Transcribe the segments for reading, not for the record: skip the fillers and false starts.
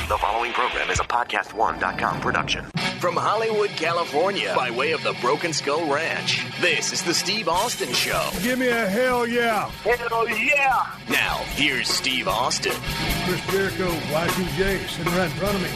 The following program is a PodcastOne.com production. From Hollywood, California, by way of the Broken Skull Ranch, this is the Steve Austin Show. Give me a hell yeah. Hell yeah. Now, here's Steve Austin. Chris Jericho, Y2J, sitting right in front of me.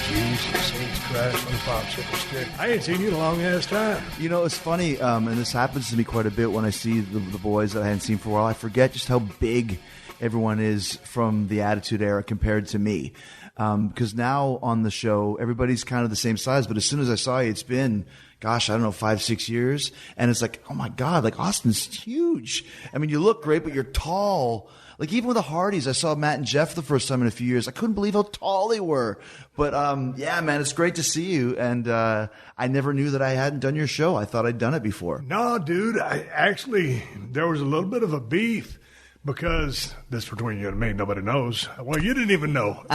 Jesus H. Christ on the popsicle stick. I ain't seen you in a long ass time. You know, it's funny, and this happens to me quite a bit when I see the boys that I hadn't seen for a while. I forget just how big everyone is from the Attitude Era compared to me. Because now on the show, everybody's kind of the same size. But as soon as I saw you, it's been, gosh, I don't know, 5-6 years. And it's like, oh my God, like Austin's huge. I mean, you look great, but you're tall. Like even with the Hardys, I saw Matt and Jeff the first time in a few years. I couldn't believe how tall they were. But yeah, man, it's great to see you. And I never knew that I hadn't done your show. I thought I'd done it before. No, dude, there was a little bit of a beef. Because this is between you and me, nobody knows. Well, you didn't even know.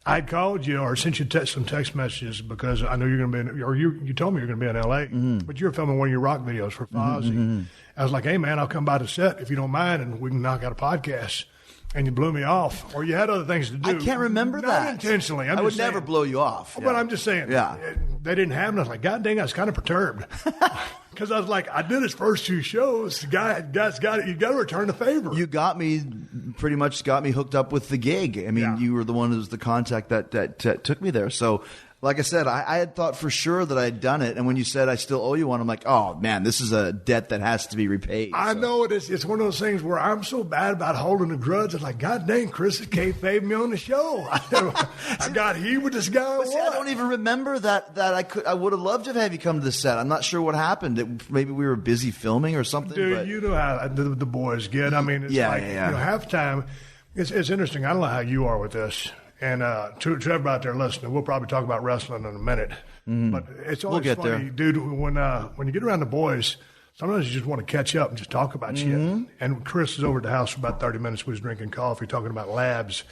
I called you or sent you some text messages because I know you're going to be or you told me you're going to be in L.A., but you're filming one of your rock videos for Fozzy. I was like, hey, man, I'll come by the set if you don't mind, and we can knock out a podcast. And you blew me off, or you had other things to do. I can't remember that. Not intentionally. I would never blow you off. But I'm just saying, they didn't have it. I was like, God dang, I was kind of perturbed. Because I was like, I did his first 2 shows. The guy's got it. You got to return the favor. You pretty much got me hooked up with the gig. I mean, you were the one who was the contact that took me there. So, like I said, I had thought for sure that I had done it. And when you said I still owe you one, I'm like, oh, man, this is a debt that has to be repaid. I know it is. It's one of those things where I'm so bad about holding a grudge. It's like, God dang, Chris kayfabed me on the show. I got heat with this guy. I don't even remember that I would have loved to have you come to the set. I'm not sure what happened. Maybe we were busy filming or something. Dude, you know how the boys get. I mean, it's half the time. It's interesting. I don't know how you are with this. And to everybody out there listening, we'll probably talk about wrestling in a minute. But it's always funny, there. Dude, when you get around the boys, sometimes you just want to catch up and just talk about shit. And Chris is over at the house for about 30 minutes. We was drinking coffee, talking about labs.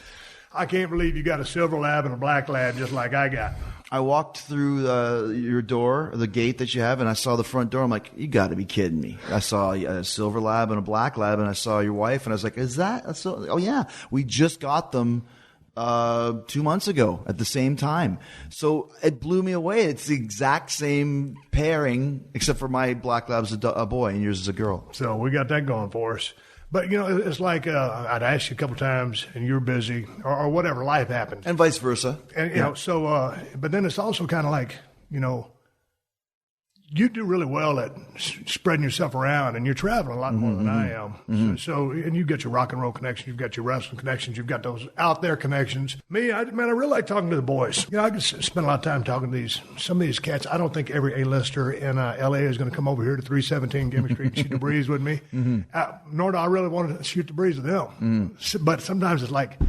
I can't believe you got a silver lab and a black lab just like I got. I walked through your door, the gate that you have, and I saw the front door. I'm like, you got to be kidding me. I saw a silver lab and a black lab, and I saw your wife, and I was like, is that a silver? Oh, yeah. We just got them 2 months ago at the same time. So it blew me away. It's the exact same pairing, except for my black lab's a boy and yours is a girl. So we got that going for us. But, you know, it's like I'd asked you a couple times and you're busy or whatever, life happens. And vice versa. And, you know, so, but then it's also kind of like, you know, you do really well at spreading yourself around, and you're traveling a lot more than I am. So, and you get your rock and roll connections, you've got your wrestling connections, you've got those out there connections. Me, I really like talking to the boys. You know, I could spend a lot of time talking to some of these cats. I don't think every A-lister in L.A. is going to come over here to 317 Gimmick Street and shoot the breeze with me. Nor do I really want to shoot the breeze with them. But sometimes it's like,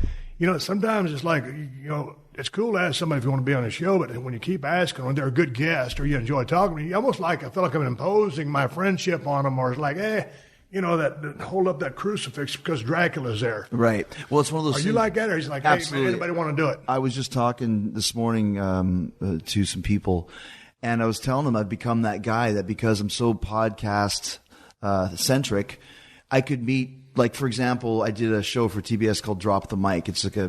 it's cool to ask somebody if you want to be on a show, but when you keep asking when they're a good guest or you enjoy talking to me, I feel like I'm imposing my friendship on them, or it's like, that hold up that crucifix because Dracula's there. Right. Well, it's one of those Are things. You like that? Or he's like, hey, man, anybody want to do it? I was just talking this morning to some people, and I was telling them I've become that guy that because I'm so podcast centric, I could meet. Like, for example, I did a show for TBS called Drop the Mic. It's like a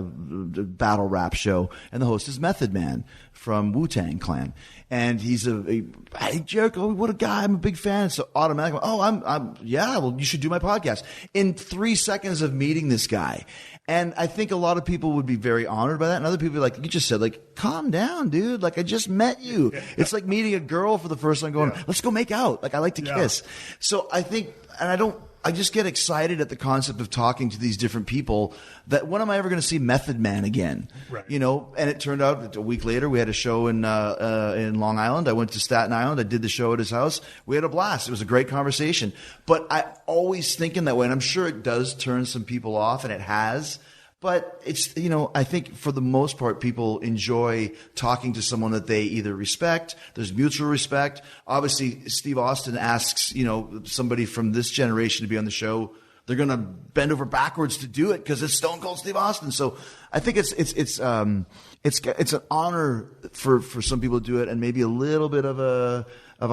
battle rap show. And the host is Method Man from Wu-Tang Clan. And he's hey, Jericho, what a guy. I'm a big fan. So automatically, well, you should do my podcast. In 3 seconds of meeting this guy. And I think a lot of people would be very honored by that. And other people like, you just said, like, calm down, dude. Like, I just met you. It's like meeting a girl for the first time going, let's go make out. Like, I like to kiss. So I think, and I just get excited at the concept of talking to these different people that when am I ever going to see Method Man again? Right. You know, and it turned out a week later we had a show in Long Island. I went to Staten Island. I did the show at his house. We had a blast. It was a great conversation. But I always think in that way, and I'm sure it does turn some people off, and it has. But it's, I think for the most part, people enjoy talking to someone that they either respect. There's mutual respect. Obviously, Steve Austin asks, somebody from this generation to be on the show they're going to bend over backwards to do it because it's Stone Cold Steve Austin. So I think it's an honor for some people to do it, and maybe a little bit of a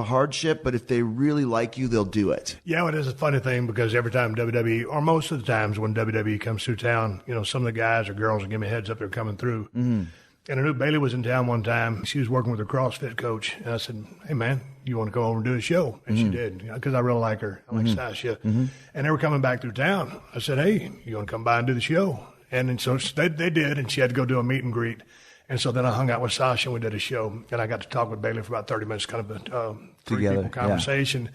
hardship, but if they really like you, they'll do it. Yeah, it is a funny thing because every time WWE, or most of the times when WWE comes through town, some of the guys or girls will give me a heads up they're coming through. Mm-hmm. And I knew Bailey was in town one time. She was working with her CrossFit coach. And I said, hey, man, you want to go over and do a show? And she did, because I really like her. I like Sasha. Mm-hmm. And they were coming back through town. I said, hey, you want to come by and do the show? And then so they did, and she had to go do a meet and greet. And so then I hung out with Sasha and we did a show. And I got to talk with Bailey for about 30 minutes, kind of a three-people conversation. Yeah.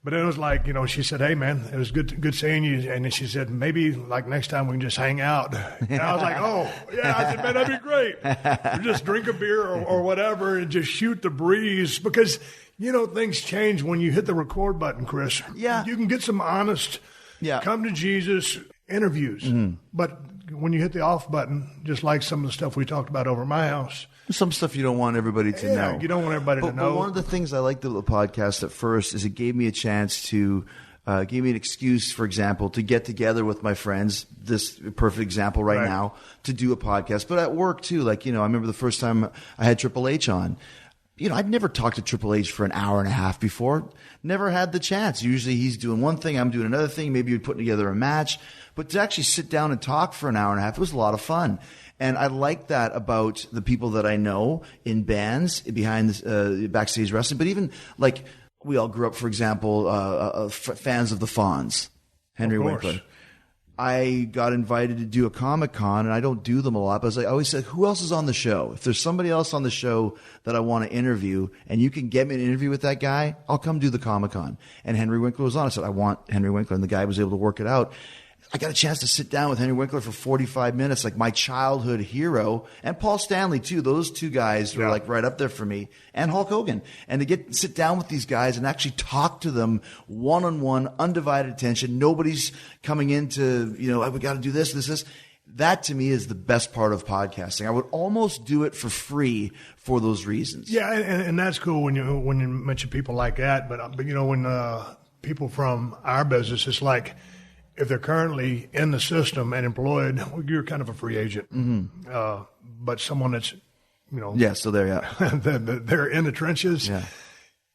But it was like, she said, hey, man, it was good seeing you. And then she said, maybe like next time we can just hang out. And I was like, oh, yeah. I said, man, that'd be great. Or just drink a beer or whatever and just shoot the breeze. Because, things change when you hit the record button, Chris. Yeah. You can get some honest, come to Jesus interviews. Mm-hmm. But when you hit the off button, just like some of the stuff we talked about over at my house, some stuff you don't want everybody to know. You don't want everybody to know. But one of the things I liked about the podcast at first is it gave me a chance to, gave me an excuse, for example, to get together with my friends, this perfect example right now, to do a podcast. But at work too, I remember the first time I had Triple H on. I'd never talked to Triple H for an hour and a half before. Never had the chance. Usually he's doing one thing, I'm doing another thing. Maybe we're putting together a match. But to actually sit down and talk for an hour and a half, it was a lot of fun. And I like that about the people that I know in bands, behind backstage wrestling. But even we all grew up, for example, fans of the Fonz, Henry Winkler. I got invited to do a Comic-Con, and I don't do them a lot, but I always said, who else is on the show? If there's somebody else on the show that I want to interview, and you can get me an interview with that guy, I'll come do the Comic-Con. And Henry Winkler was on. I said, I want Henry Winkler, and the guy was able to work it out. I got a chance to sit down with Henry Winkler for 45 minutes, like my childhood hero, and Paul Stanley too. Those two guys were right up there for me, and Hulk Hogan. And to sit down with these guys and actually talk to them one-on-one, undivided attention. Nobody's coming into, we got to do this. That to me is the best part of podcasting. I would almost do it for free for those reasons. Yeah, and that's cool when you mention people like that. But when people from our business, it's like, if they're currently in the system and employed, you're kind of a free agent. Mm-hmm. But someone that's, so there, they're in the trenches. Yeah.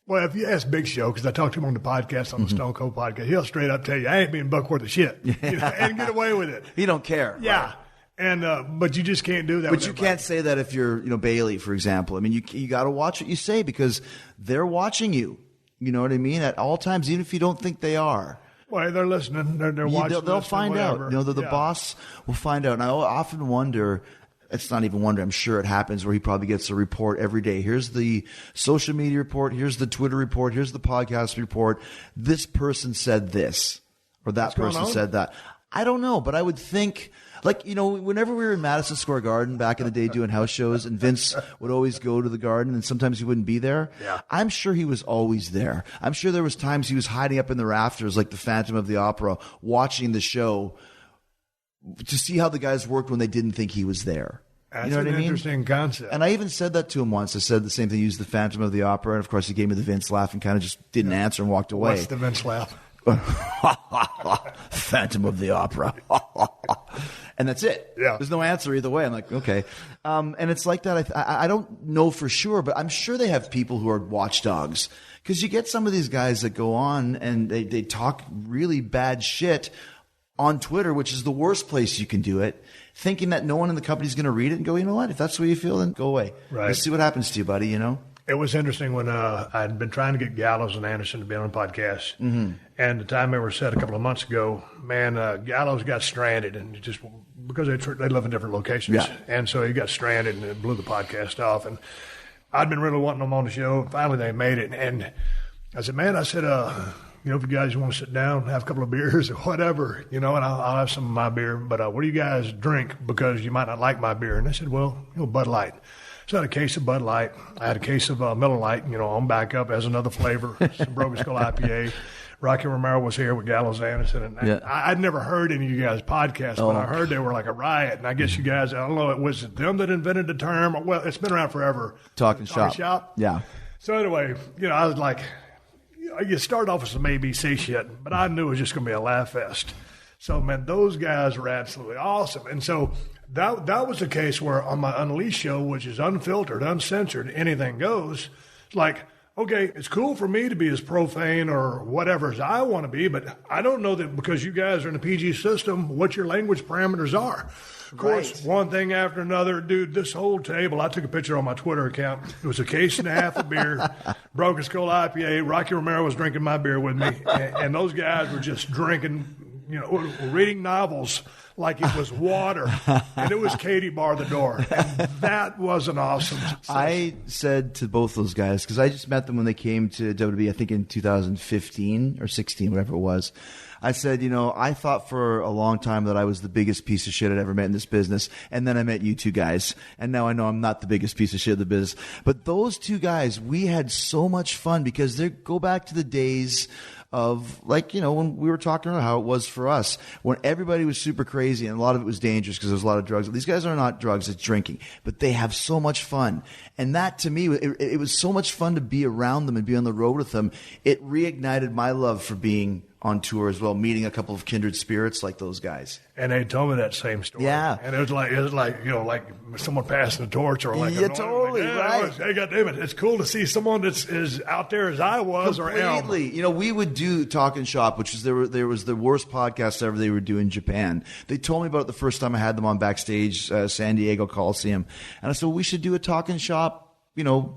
Well, if you ask Big Show, because I talked to him on the podcast, on the Stone Cold podcast, he'll straight up tell you, I ain't being buck worth of shit, and get away with it. He don't care. Yeah. Right? And but you just can't do that. But you can't say that if you're, Bailey, for example. I mean, you got to watch what you say because they're watching you. You know what I mean? At all times, even if you don't think they are. Well, they're listening. They're watching. They'll find out. The boss will find out. And I often wonder, it's not even wonder, I'm sure it happens, where he probably gets a report every day. Here's the social media report. Here's the Twitter report. Here's the podcast report. This person said this, or that person said that. I don't know, but I would think, whenever we were in Madison Square Garden back in the day doing house shows, and Vince would always go to the Garden, and sometimes he wouldn't be there. Yeah. I'm sure he was always there. I'm sure there was times he was hiding up in the rafters like the Phantom of the Opera, watching the show to see how the guys worked when they didn't think he was there. That's an interesting concept. And I even said that to him once. I said the same thing, used the Phantom of the Opera, and of course he gave me the Vince laugh and kind of just didn't answer and walked away. What's the Vince laugh? Phantom of the Opera. And that's it. Yeah. There's no answer either way. I'm like, okay. And it's like that. I don't know for sure, but I'm sure they have people who are watchdogs. Because you get some of these guys that go on and they talk really bad shit on Twitter, which is the worst place you can do it, thinking that no one in the company is going to read it and go, you know what? If that's the way you feel, then go away. Right. Let's see what happens to you, buddy, It was interesting when I'd been trying to get Gallows and Anderson to be on the podcast. Mm-hmm. And the time they were set a couple of months ago, man, Gallows got stranded, and just because they live in different locations. Yeah. And so he got stranded, and it blew the podcast off. And I'd been really wanting them on the show. Finally, they made it. And I said, man, if you guys want to sit down, have a couple of beers or whatever, and I'll have some of my beer. But what do you guys drink? Because you might not like my beer. And they said, well, Bud Light. So I had a case of Bud Light. I had a case of Miller Lite, on backup as another flavor, some Broken Skull IPA. Rocky Romero was here with Gallows Anderson. And I'd never heard any of you guys' podcasts, but I heard they were like a riot. And I guess you guys, I don't know, was it them that invented the term? Well, it's been around forever. Talking shop. Yeah. So anyway, I was like, you start off with some ABC shit, but I knew it was just going to be a laugh fest. So, man, those guys were absolutely awesome. And so that was the case where on my Unleashed show, which is unfiltered, uncensored, anything goes, it's like, okay, it's cool for me to be as profane or whatever as I want to be, but I don't know that because you guys are in the PG system, what your language parameters are. Of course, one thing after another, dude, this whole table, I took a picture on my Twitter account. It was a case and a half of beer, Broken Skull IPA. Rocky Romero was drinking my beer with me, and those guys were just drinking, reading novels like it was water, and it was Katie bar the door. And that was an awesome success. I said to both those guys, because I just met them when they came to WWE, I think in 2015 or 16, whatever it was. I said, I thought for a long time that I was the biggest piece of shit I'd ever met in this business. And then I met you two guys. And now I know I'm not the biggest piece of shit in the business. But those two guys, we had so much fun because they go back to the days of when we were talking about how it was for us, when everybody was super crazy and a lot of it was dangerous because there's a lot of drugs. These guys are not drugs, it's drinking, but they have so much fun. And that to me, it was so much fun to be around them and be on the road with them. It reignited my love for being on tour as well, meeting a couple of kindred spirits like those guys. And they told me that same story. Yeah. And it was like someone passing the torch or like. Yeah, totally, right. Hey, goddammit, it's cool to see someone that's as out there as I was completely. or am. We would do Talkin' Shop, which is there was the worst podcast ever they would do in Japan. They told me about it the first time I had them on backstage, San Diego Coliseum. And I said, well, we should do a Talkin' Shop,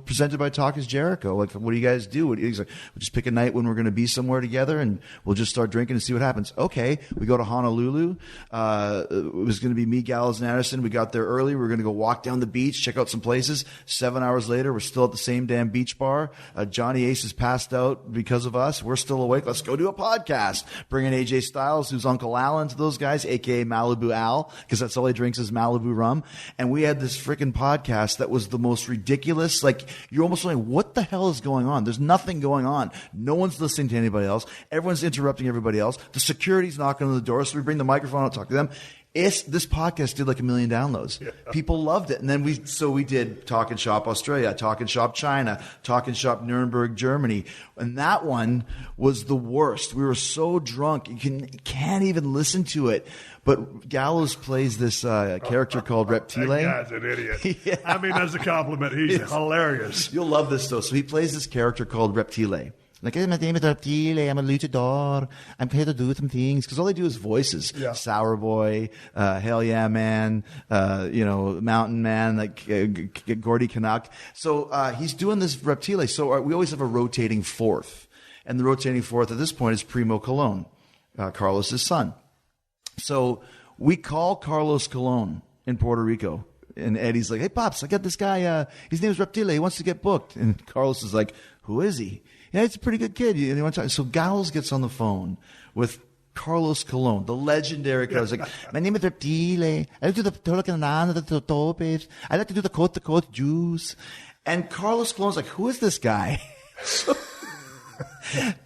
presented by Chris Jericho. Like, what do you guys do? He's like, we'll just pick a night when we're going to be somewhere together and we'll just start drinking and see what happens. Okay. We go to Honolulu. It was going to be me, Gallows, and Anderson. We got there early. We were going to go walk down the beach, check out some places. 7 hours later, we're still at the same damn beach bar. Johnny Ace is passed out because of us. We're still awake. Let's go do a podcast. Bring in AJ Styles, who's Uncle Alan to those guys, aka Malibu Al, because that's all he drinks is Malibu rum. And we had this freaking podcast that was the most ridiculous. Like, you're almost like, what the hell is going on? There's nothing going on. No one's listening to anybody else. Everyone's interrupting everybody else. The security's knocking on the door, so we bring the microphone out and talk to them. This podcast did like 1 million downloads. Yeah. People loved it. And then we did Talkin' Shop Australia, Talkin' Shop China, Talkin' Shop Nuremberg, Germany. And that one was the worst. We were so drunk. You can't even listen to it. But Gallows plays this character called Reptile. That guy's an idiot. Yeah. I mean, that's a compliment. He's hilarious. You'll love this, though. So he plays this character called Reptile. Like, hey, my name is Reptile. I'm a luchador. I'm here to do some things. Because all they do is voices. Yeah. Sour Boy, Hell Yeah Man, Mountain Man, like Gordy Canuck. So he's doing this Reptile. So we always have a rotating fourth. And the rotating fourth at this point is Primo Colon, Carlos' son. So we call Carlos Colon in Puerto Rico. And Eddie's like, hey, Pops, I got this guy. His name is Reptile. He wants to get booked. And Carlos is like, who is he? Yeah, he's a pretty good kid. So Gallows gets on the phone with Carlos Colon, the legendary Carlos. Like, my name is Reptile. I like to do the topes. I like to do the coat juice. And Carlos Colon's like, who is this guy?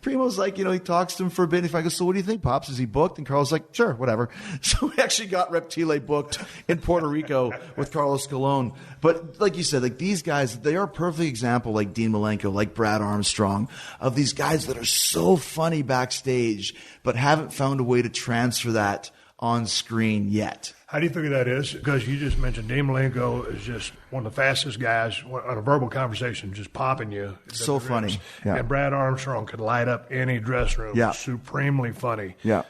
Primo's like, he talks to him for a bit. If I go, so what do you think, Pops? Is he booked? And Carlos like, sure, whatever. So we actually got Reptile booked in Puerto Rico with Carlos Colon. But like you said, like these guys, they are a perfect example, like Dean Malenko, like Brad Armstrong, of these guys that are so funny backstage, but haven't found a way to transfer that on screen yet. How do you figure that is? Because you just mentioned Dean Malenko is just one of the fastest guys on a verbal conversation, just popping you. So funny. Yeah. And Brad Armstrong could light up any dressing room. Yeah. Supremely funny. Yeah.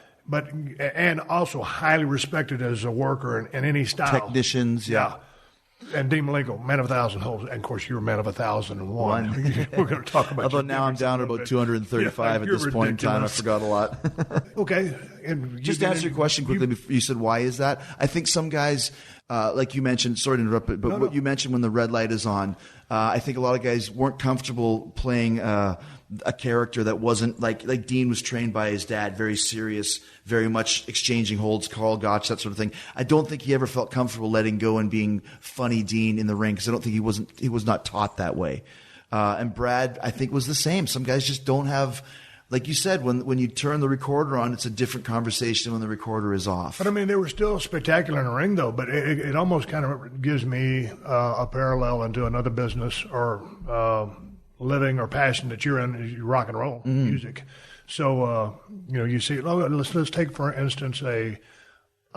And also highly respected as a worker in any style. Technicians, yeah. And Dean Malenko, man of 1,000 holes. And, of course, you were man of 1,001. We're going to talk about although now I'm down to about 235 at this point in time. I forgot a lot. Okay. And just to answer your question quickly, you said, why is that? I think some guys, like you mentioned, sorry to interrupt, but what you mentioned when the red light is on, I think a lot of guys weren't comfortable playing a character that wasn't like Dean was trained by his dad, very serious, very much exchanging holds, Carl Gotch, that sort of thing. I don't think he ever felt comfortable letting go and being funny Dean in the ring because I don't think he was not taught that way. And Brad, I think, was the same. Some guys just don't have, like you said, when you turn the recorder on, it's a different conversation when the recorder is off. But I mean, they were still spectacular in the ring, though. But it almost kind of gives me a parallel into another business or living or passion that you're in, rock and roll music. So, you see, let's take, for instance, a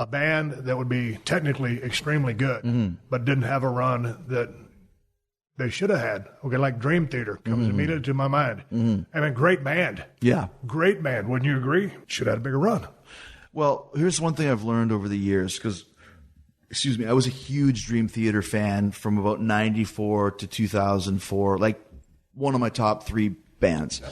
band that would be technically extremely good, but didn't have a run that they should have had. Okay, like Dream Theater comes immediately to my mind. I mean, great band. Yeah. Great band. Wouldn't you agree? Should have had a bigger run. Well, here's one thing I've learned over the years, because, I was a huge Dream Theater fan from about 94 to 2004, like one of my top 3 bands.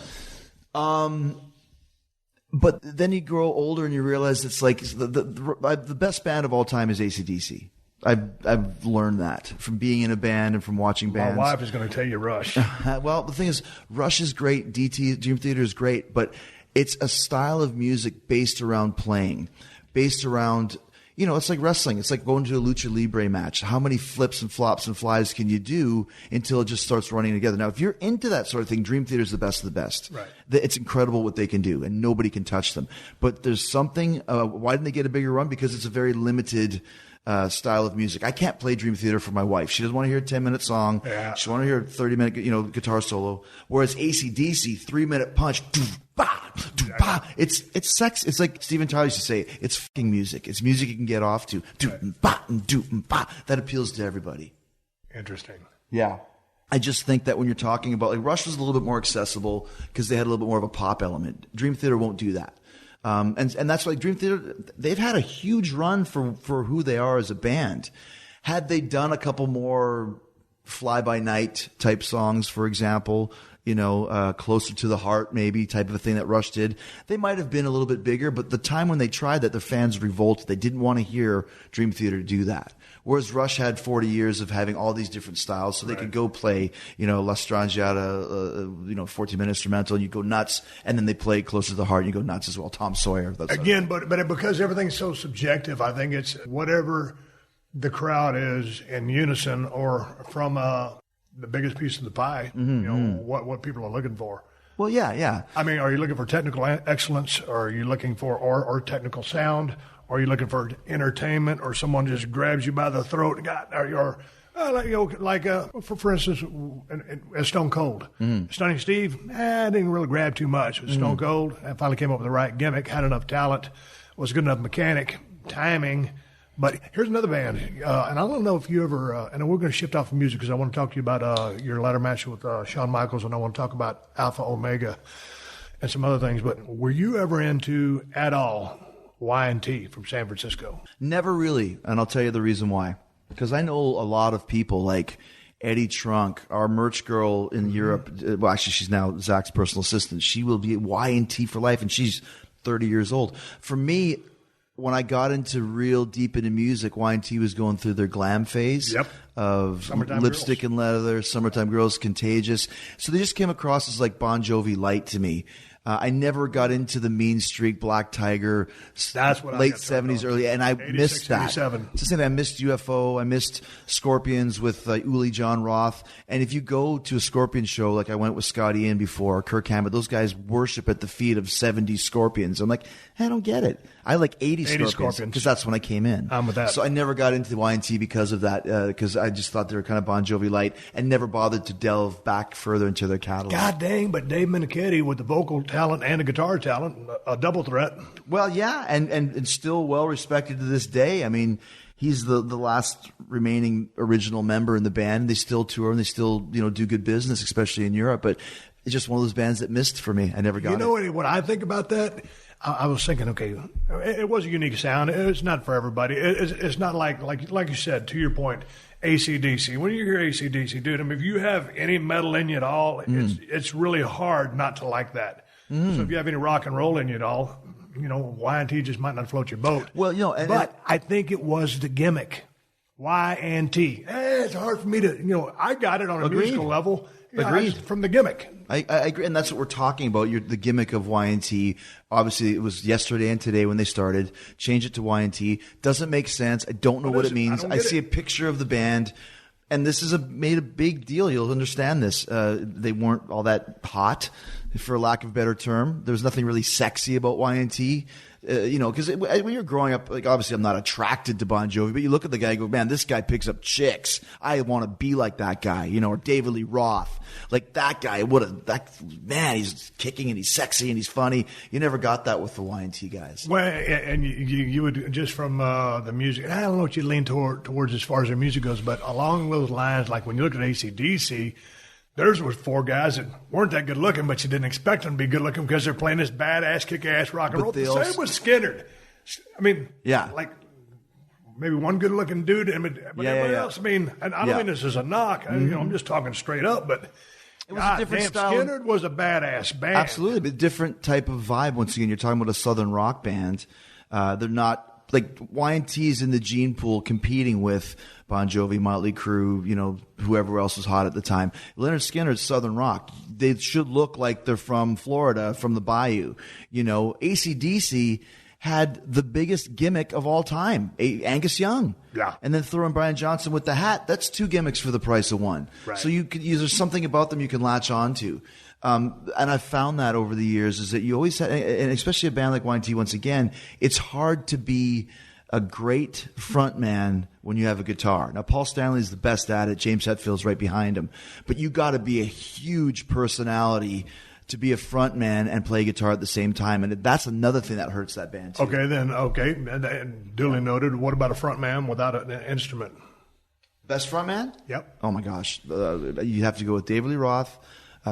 But then you grow older and you realize it's like the best band of all time is AC/DC. I've learned that from being in a band and from watching bands. My wife is going to tell you Rush. Well, the thing is, Rush is great. Dream Theater is great, but it's a style of music based around playing, based around, it's like wrestling. It's like going to a lucha libre match. How many flips and flops and flies can you do until it just starts running together? Now, if you're into that sort of thing, Dream Theater is the best of the best. Right. It's incredible what they can do, and nobody can touch them. But there's something. Why didn't they get a bigger run? Because it's a very limited style of music. I can't play Dream Theater for my wife. She doesn't want to hear a 10-minute song. Yeah. She wants to hear a 30-minute, guitar solo. Whereas AC/DC, 3-minute punch. It's sex. It's like Steven Tyler used to say, it's fucking music. It's music you can get off to. That appeals to everybody. Interesting. Yeah. I just think that when you're talking about, like, Rush was a little bit more accessible because they had a little bit more of a pop element. Dream Theater won't do that. And that's why Dream Theater, they've had a huge run for who they are as a band. Had they done a couple more fly-by-night type songs, for example, Closer to the Heart maybe type of a thing that Rush did, they might have been a little bit bigger, but the time when they tried that, the fans revolted. They didn't want to hear Dream Theater do that. Whereas Rush had 40 years of having all these different styles, so they could go play, La Strangiata, 14-minute instrumental, and you go nuts, and then they play Closer to the Heart, and you go nuts as well. Tom Sawyer. Again, but because everything's so subjective, I think it's whatever the crowd is in unison or from the biggest piece of the pie, what people are looking for. Well, yeah. I mean, are you looking for technical excellence, or are you looking for or technical sound? Or are you looking for entertainment, or someone just grabs you by the throat for instance, Stone Cold. Stunning Steve, didn't really grab too much. Stone Cold, I finally came up with the right gimmick, had enough talent, was a good enough mechanic, timing. But here's another band, and I don't know if you ever, and we're going to shift off from music because I want to talk to you about your ladder match with Shawn Michaels, and I want to talk about Alpha Omega and some other things. But were you ever into at all Y&T from San Francisco? Never really, and I'll tell you the reason why. Because I know a lot of people like Eddie Trunk, our merch girl in Europe. Well, actually, she's now Zach's personal assistant. She will be Y&T for life, and she's 30 years old. For me, when I got into real deep into music, Y&T was going through their glam phase of Summertime Lipstick Girls. and Leather, Summertime Girls, Contagious. So they just came across as like Bon Jovi light to me. I never got into the Mean Streak, Black Tiger, That's what late I got turned 70s, on. early, and I 86, missed that. 87. It's the same thing. I missed UFO. I missed Scorpions with Uli John Roth. And if you go to a Scorpion show, like I went with Scott Ian before, Kirk Hammett, those guys worship at the feet of 70 Scorpions. I'm like, I don't get it. I like 80 Scorpions because that's when I came in. I'm with that. So I never got into the Y&T because of that, because I just thought they were kind of Bon Jovi light and never bothered to delve back further into their catalog. God dang, but Dave Minichetti with the vocal talent and the guitar talent, a double threat. Well, yeah, and still well respected to this day. I mean, he's the last remaining original member in the band. They still tour and they still do good business, especially in Europe. But it's just one of those bands that missed for me. I never got it. You know what I think about that? I was thinking, okay, it was a unique sound. It's not for everybody. It's not like you said, to your point, AC/DC. When you hear AC/DC, dude, I mean, if you have any metal in you at all, it's really hard not to like that. So if you have any rock and roll in you at all, Y&T just might not float your boat. Well, but I think it was the gimmick. Y&T. It's hard for me to, I got it on a musical level. Agreed. From the gimmick. I agree, and that's what we're talking about. The gimmick of Y&T. Obviously, it was yesterday and today when they started. Change it to Y&T. Doesn't make sense. I don't know what it means. I see a picture of the band, and this is made a big deal. You'll understand this. They weren't all that hot, for lack of a better term. There was nothing really sexy about Y&T. because when you're growing up, like obviously I'm not attracted to Bon Jovi, but you look at the guy and go, man, this guy picks up chicks. I want to be like that guy, or David Lee Roth. Like that guy, man, he's kicking and he's sexy and he's funny. You never got that with the Y&T guys. Well, and you would, just from the music, I don't know what you lean towards as far as their music goes, but along those lines, like when you look at AC/DC, theirs was 4 guys that weren't that good looking, but you didn't expect them to be good looking because they're playing this badass, kick-ass rock and roll. The same with Skynyrd. I mean, like maybe one good looking dude, but everybody else. I mean, and I don't mean this as a knock. I'm just talking straight up, but it was a different style. Skynyrd was a badass band. Absolutely, but different type of vibe. Once again, you're talking about a southern rock band. They're not like Y&T's in the gene pool competing with Bon Jovi, Motley Crue, whoever else was hot at the time. Leonard Skinner's southern rock. They should look like they're from Florida, from the bayou. AC/DC had the biggest gimmick of all time, Angus Young. Yeah. And then throw in Brian Johnson with the hat. That's 2 gimmicks for the price of 1. Right. So there's something about them you can latch on to. And I've found that over the years is that you always had, and especially a band like Y&T, once again, it's hard to be a great front man when you have a guitar. Now, Paul Stanley's the best at it. James Hetfield's right behind him. But you got to be a huge personality to be a front man and play guitar at the same time. And that's another thing that hurts that band, too. Okay. And duly noted. What about a front man without an instrument? Best front man? Yep. Oh, my gosh. You have to go with David Lee Roth,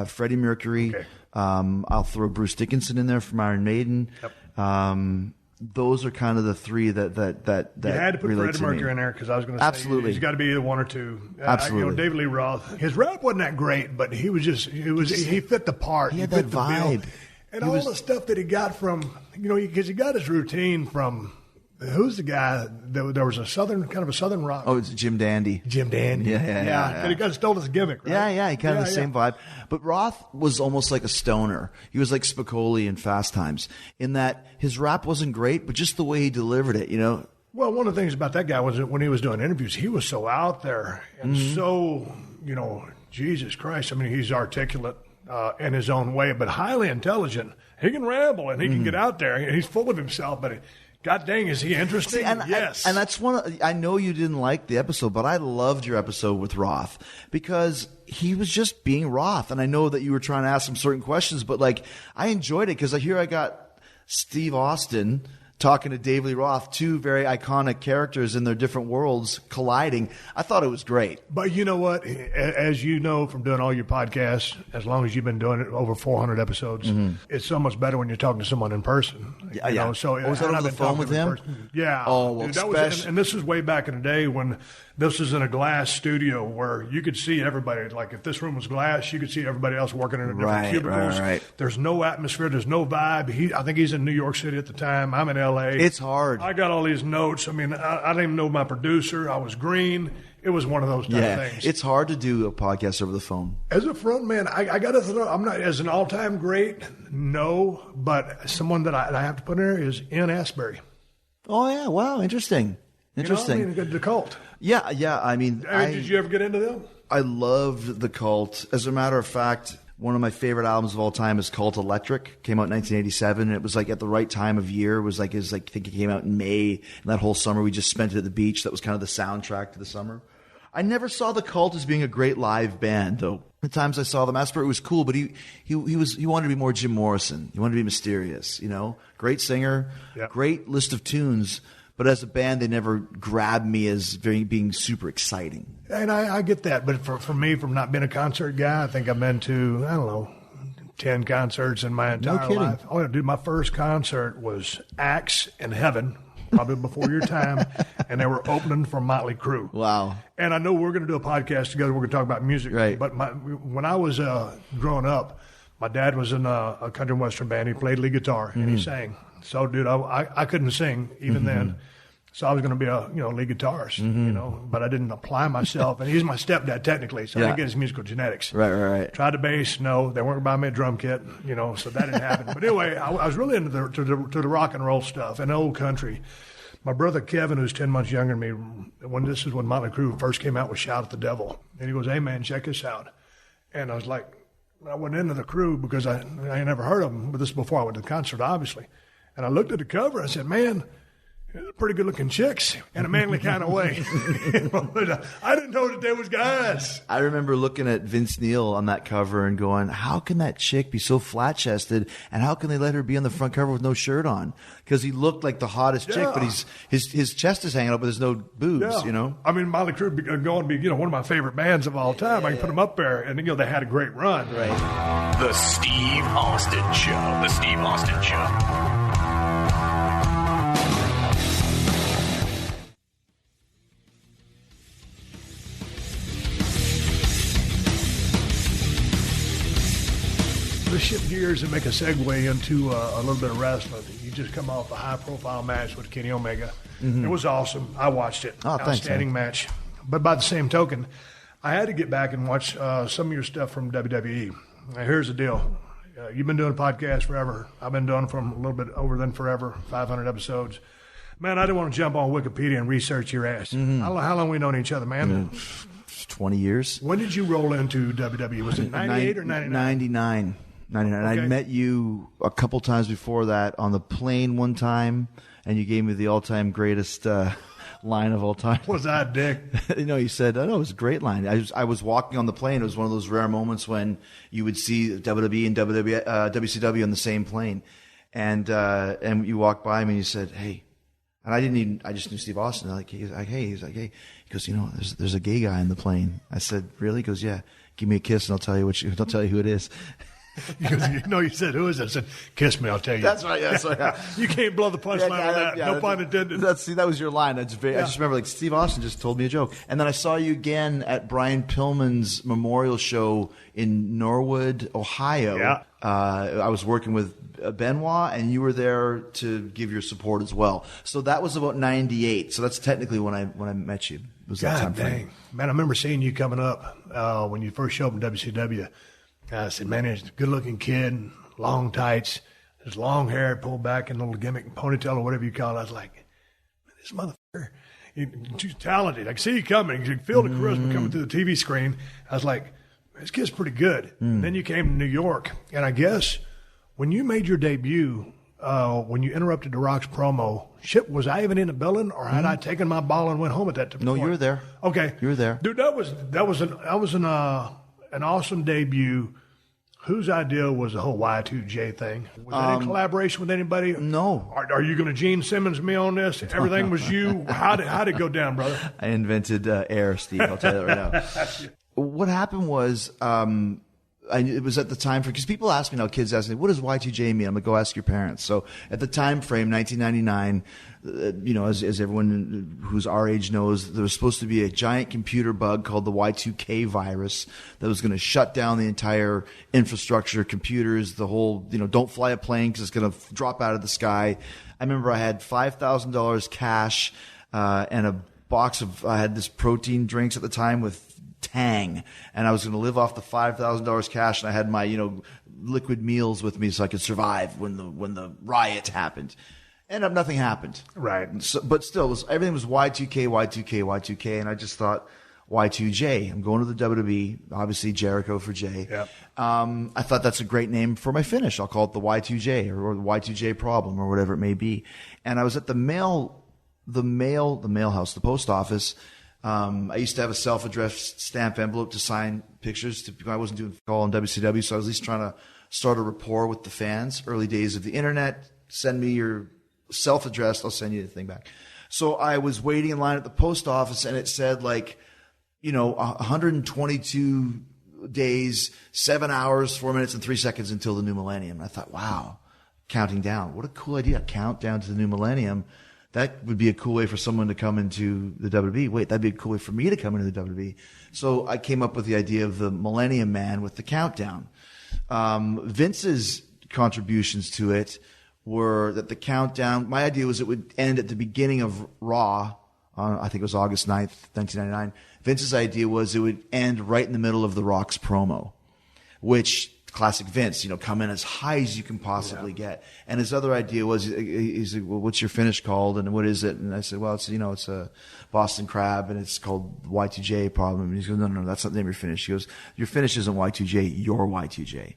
Freddie Mercury. Okay. I'll throw Bruce Dickinson in there from Iron Maiden. Yep. Those are kind of the 3 that you had to put Freddie Mercury in there because I was going to say absolutely he's got to be either 1 or 2. Absolutely. David Lee Roth, his rap wasn't that great, but he fit the part. He had that vibe, and the stuff that he got from because he got his routine from. Who's the guy? There was a southern rock. Oh, it's Jim Dandy. Jim Dandy. Yeah. He kind of stole his gimmick, right? Yeah. He kind of the same vibe. But Roth was almost like a stoner. He was like Spicoli in Fast Times in that his rap wasn't great, but just the way he delivered it, Well, one of the things about that guy was that when he was doing interviews, he was so out there and so, Jesus Christ. I mean, he's articulate in his own way, but highly intelligent. He can ramble and he can get out there and he's full of himself, but God dang, is he interesting? Yes. And that's I know you didn't like the episode, but I loved your episode with Roth because he was just being Roth. And I know that you were trying to ask him certain questions, but I enjoyed it because I got Steve Austin talking to David Lee Roth, 2 very iconic characters in their different worlds colliding. I thought it was great. But you know what? As you know from doing all your podcasts, as long as you've been doing it over 400 episodes, it's so much better when you're talking to someone in person. Yeah. So was that over the phone with him? Yeah. Oh, well, dude, and this was way back in the day when this was in a glass studio where you could see everybody. Like if this room was glass, you could see everybody else working in different cubicles. Right. There's no atmosphere. There's no vibe. I think he's in New York City at the time. I'm in L.A. It's hard. I got all these notes. I mean, I didn't even know my producer. I was green. It was one of those type of things. It's hard to do a podcast over the phone. As a front man, I got to throw. I'm not as an all-time great. No, but someone that I have to put in there is Ian Astbury. Oh yeah! Wow, interesting. The Cult. Yeah. I mean, did you ever get into them? I loved the Cult. As a matter of fact, one of my favorite albums of all time is Cult Electric. Came out in 1987, and it was at the right time of year. It was I think it came out in May, and that whole summer we just spent it at the beach. That was kind of the soundtrack to the summer. I never saw the Cult as being a great live band, though. The times I saw them, Asper was cool, but he wanted to be more Jim Morrison. He wanted to be mysterious, Great singer, great list of tunes. But as a band, they never grabbed me as being super exciting. And I get that. But for me, from not being a concert guy, I think I've been to, 10 concerts in my entire life. Oh, dude, my first concert was Axe in Heaven, probably before your time, and they were opening for Motley Crue. Wow. And I know we're going to do a podcast together. We're going to talk about music. Right. But when I was growing up, my dad was in a country and western band. He played lead guitar, and he sang. So, dude, I couldn't sing even then. So I was going to be a lead guitarist, but I didn't apply myself. And he's my stepdad technically, so I didn't get his musical genetics. Right. Tried the bass, no, they weren't going to buy me a drum kit, so that didn't happen. But anyway, I was really into the rock and roll stuff and old country. My brother Kevin, who's 10 months younger than me, this is when Motley Crue first came out with "Shout at the Devil," and he goes, "Hey man, check this out." And I was like, I went into the Crue because I never heard of them, but this is before I went to the concert, obviously. And I looked at the cover. I said, man, pretty good-looking chicks in a manly kind of way. I didn't know that there was guys. I remember looking at Vince Neil on that cover and going, how can that chick be so flat-chested, and how can they let her be on the front cover with no shirt on? Because he looked like the hottest chick, but his chest is hanging up, but there's no boobs, you know? I mean, Motley Crue are going to be, one of my favorite bands of all time. I can put them up there, and, they had a great run. Right. The Steve Austin Show. The Steve Austin Show. Let's shift gears and make a segue into a little bit of wrestling. You just come off a high-profile match with Kenny Omega. It was awesome. I watched it. Outstanding match. But by the same token, I had to get back and watch some of your stuff from WWE. Now, here's the deal. You've been doing a podcast forever. I've been doing it from a little bit over than forever, 500 episodes. Man, I didn't want to jump on Wikipedia and research your ass. How long we known each other, man? 20 years. When did you roll into WWE? Was it 98 or 99? 99. Okay. I met you a couple times before that on the plane one time, and you gave me the all-time greatest line of all time. Was I a dick? You said, it was a great line. I was walking on the plane. It was one of those rare moments when you would see WWE and WCW on the same plane. And you walked by me and you said, hey. And I just knew Steve Austin. He's like, hey. He goes, there's a gay guy in the plane. I said, really? He goes, yeah. Give me a kiss and I'll tell you who it is. Because you said, who is it? I said, kiss me, I'll tell you. That's right. Yeah. You can't blow the punchline on that. No pun intended. That was your line. I just remember, Steve Austin just told me a joke. And then I saw you again at Brian Pillman's memorial show in Norwood, Ohio. Yeah. I was working with Benoit, and you were there to give your support as well. So that was about 98. So that's technically when I met you. It was that time frame. Man, I remember seeing you coming up when you first showed up in WCW. I said, man, he's a good-looking kid, long tights, his long hair pulled back in a little gimmick ponytail or whatever you call it. I was like, man, this motherfucker, he's talented. I can see you coming. You can feel the charisma coming through the TV screen. I was like, this kid's pretty good. Then you came to New York, and I guess when you made your debut, when you interrupted The Rock's promo, was I even in the building, or had I taken my ball and went home at that point? No, you were there. Okay. You were there. Dude, that was an awesome debut. Whose idea was the whole Y2J thing? Was that in collaboration with anybody? No. Are you going to Gene Simmons me on this? Everything was you. How'd it go down, brother? I invented air, Steve. I'll tell you that right now. What happened was, it was at the time because people ask me now, kids ask me, what does Y2J mean? I'm going to go ask your parents. So at the time frame, 1999, as everyone who's our age knows, there was supposed to be a giant computer bug called the Y2K virus that was going to shut down the entire infrastructure, computers, the whole, don't fly a plane because it's going to drop out of the sky. I remember I had $5,000 cash, and a box of, I had this protein drinks at the time with Tang, and I was going to live off the $5,000 cash, and I had my, liquid meals with me so I could survive when the riot happened. Ended up nothing happened. Right. So, but still, everything was Y2K, and I just thought Y2J. I'm going to the WWE, obviously Jericho for J. Yep. I thought that's a great name for my finish. I'll call it the Y2J or the Y2J problem or whatever it may be. And I was at the mail house, the post office. I used to have a self-addressed stamp envelope to sign pictures. I wasn't doing call on WCW, so I was at least trying to start a rapport with the fans. Early days of the internet. Send me your self-addressed. I'll send you the thing back. So I was waiting in line at the post office, and it said 122 days, 7 hours, 4 minutes, and 3 seconds until the new millennium. And I thought, wow, counting down. What a cool idea. Count down to the new millennium. That would be a cool way for someone to come into the WWE. Wait, that'd be a cool way for me to come into the WWE. So I came up with the idea of the Millennium Man with the countdown. Vince's contributions to it were that the countdown, my idea was it would end at the beginning of Raw, I think it was August 9th, 1999. Vince's idea was it would end right in the middle of The Rock's promo, which classic Vince, come in as high as you can possibly get. And his other idea was, he's like, well, what's your finish called? And what is it? And I said, well, it's a Boston Crab and it's called Y2J problem. And he goes, no, that's not the name of your finish. He goes, your finish isn't Y2J, you're Y2J.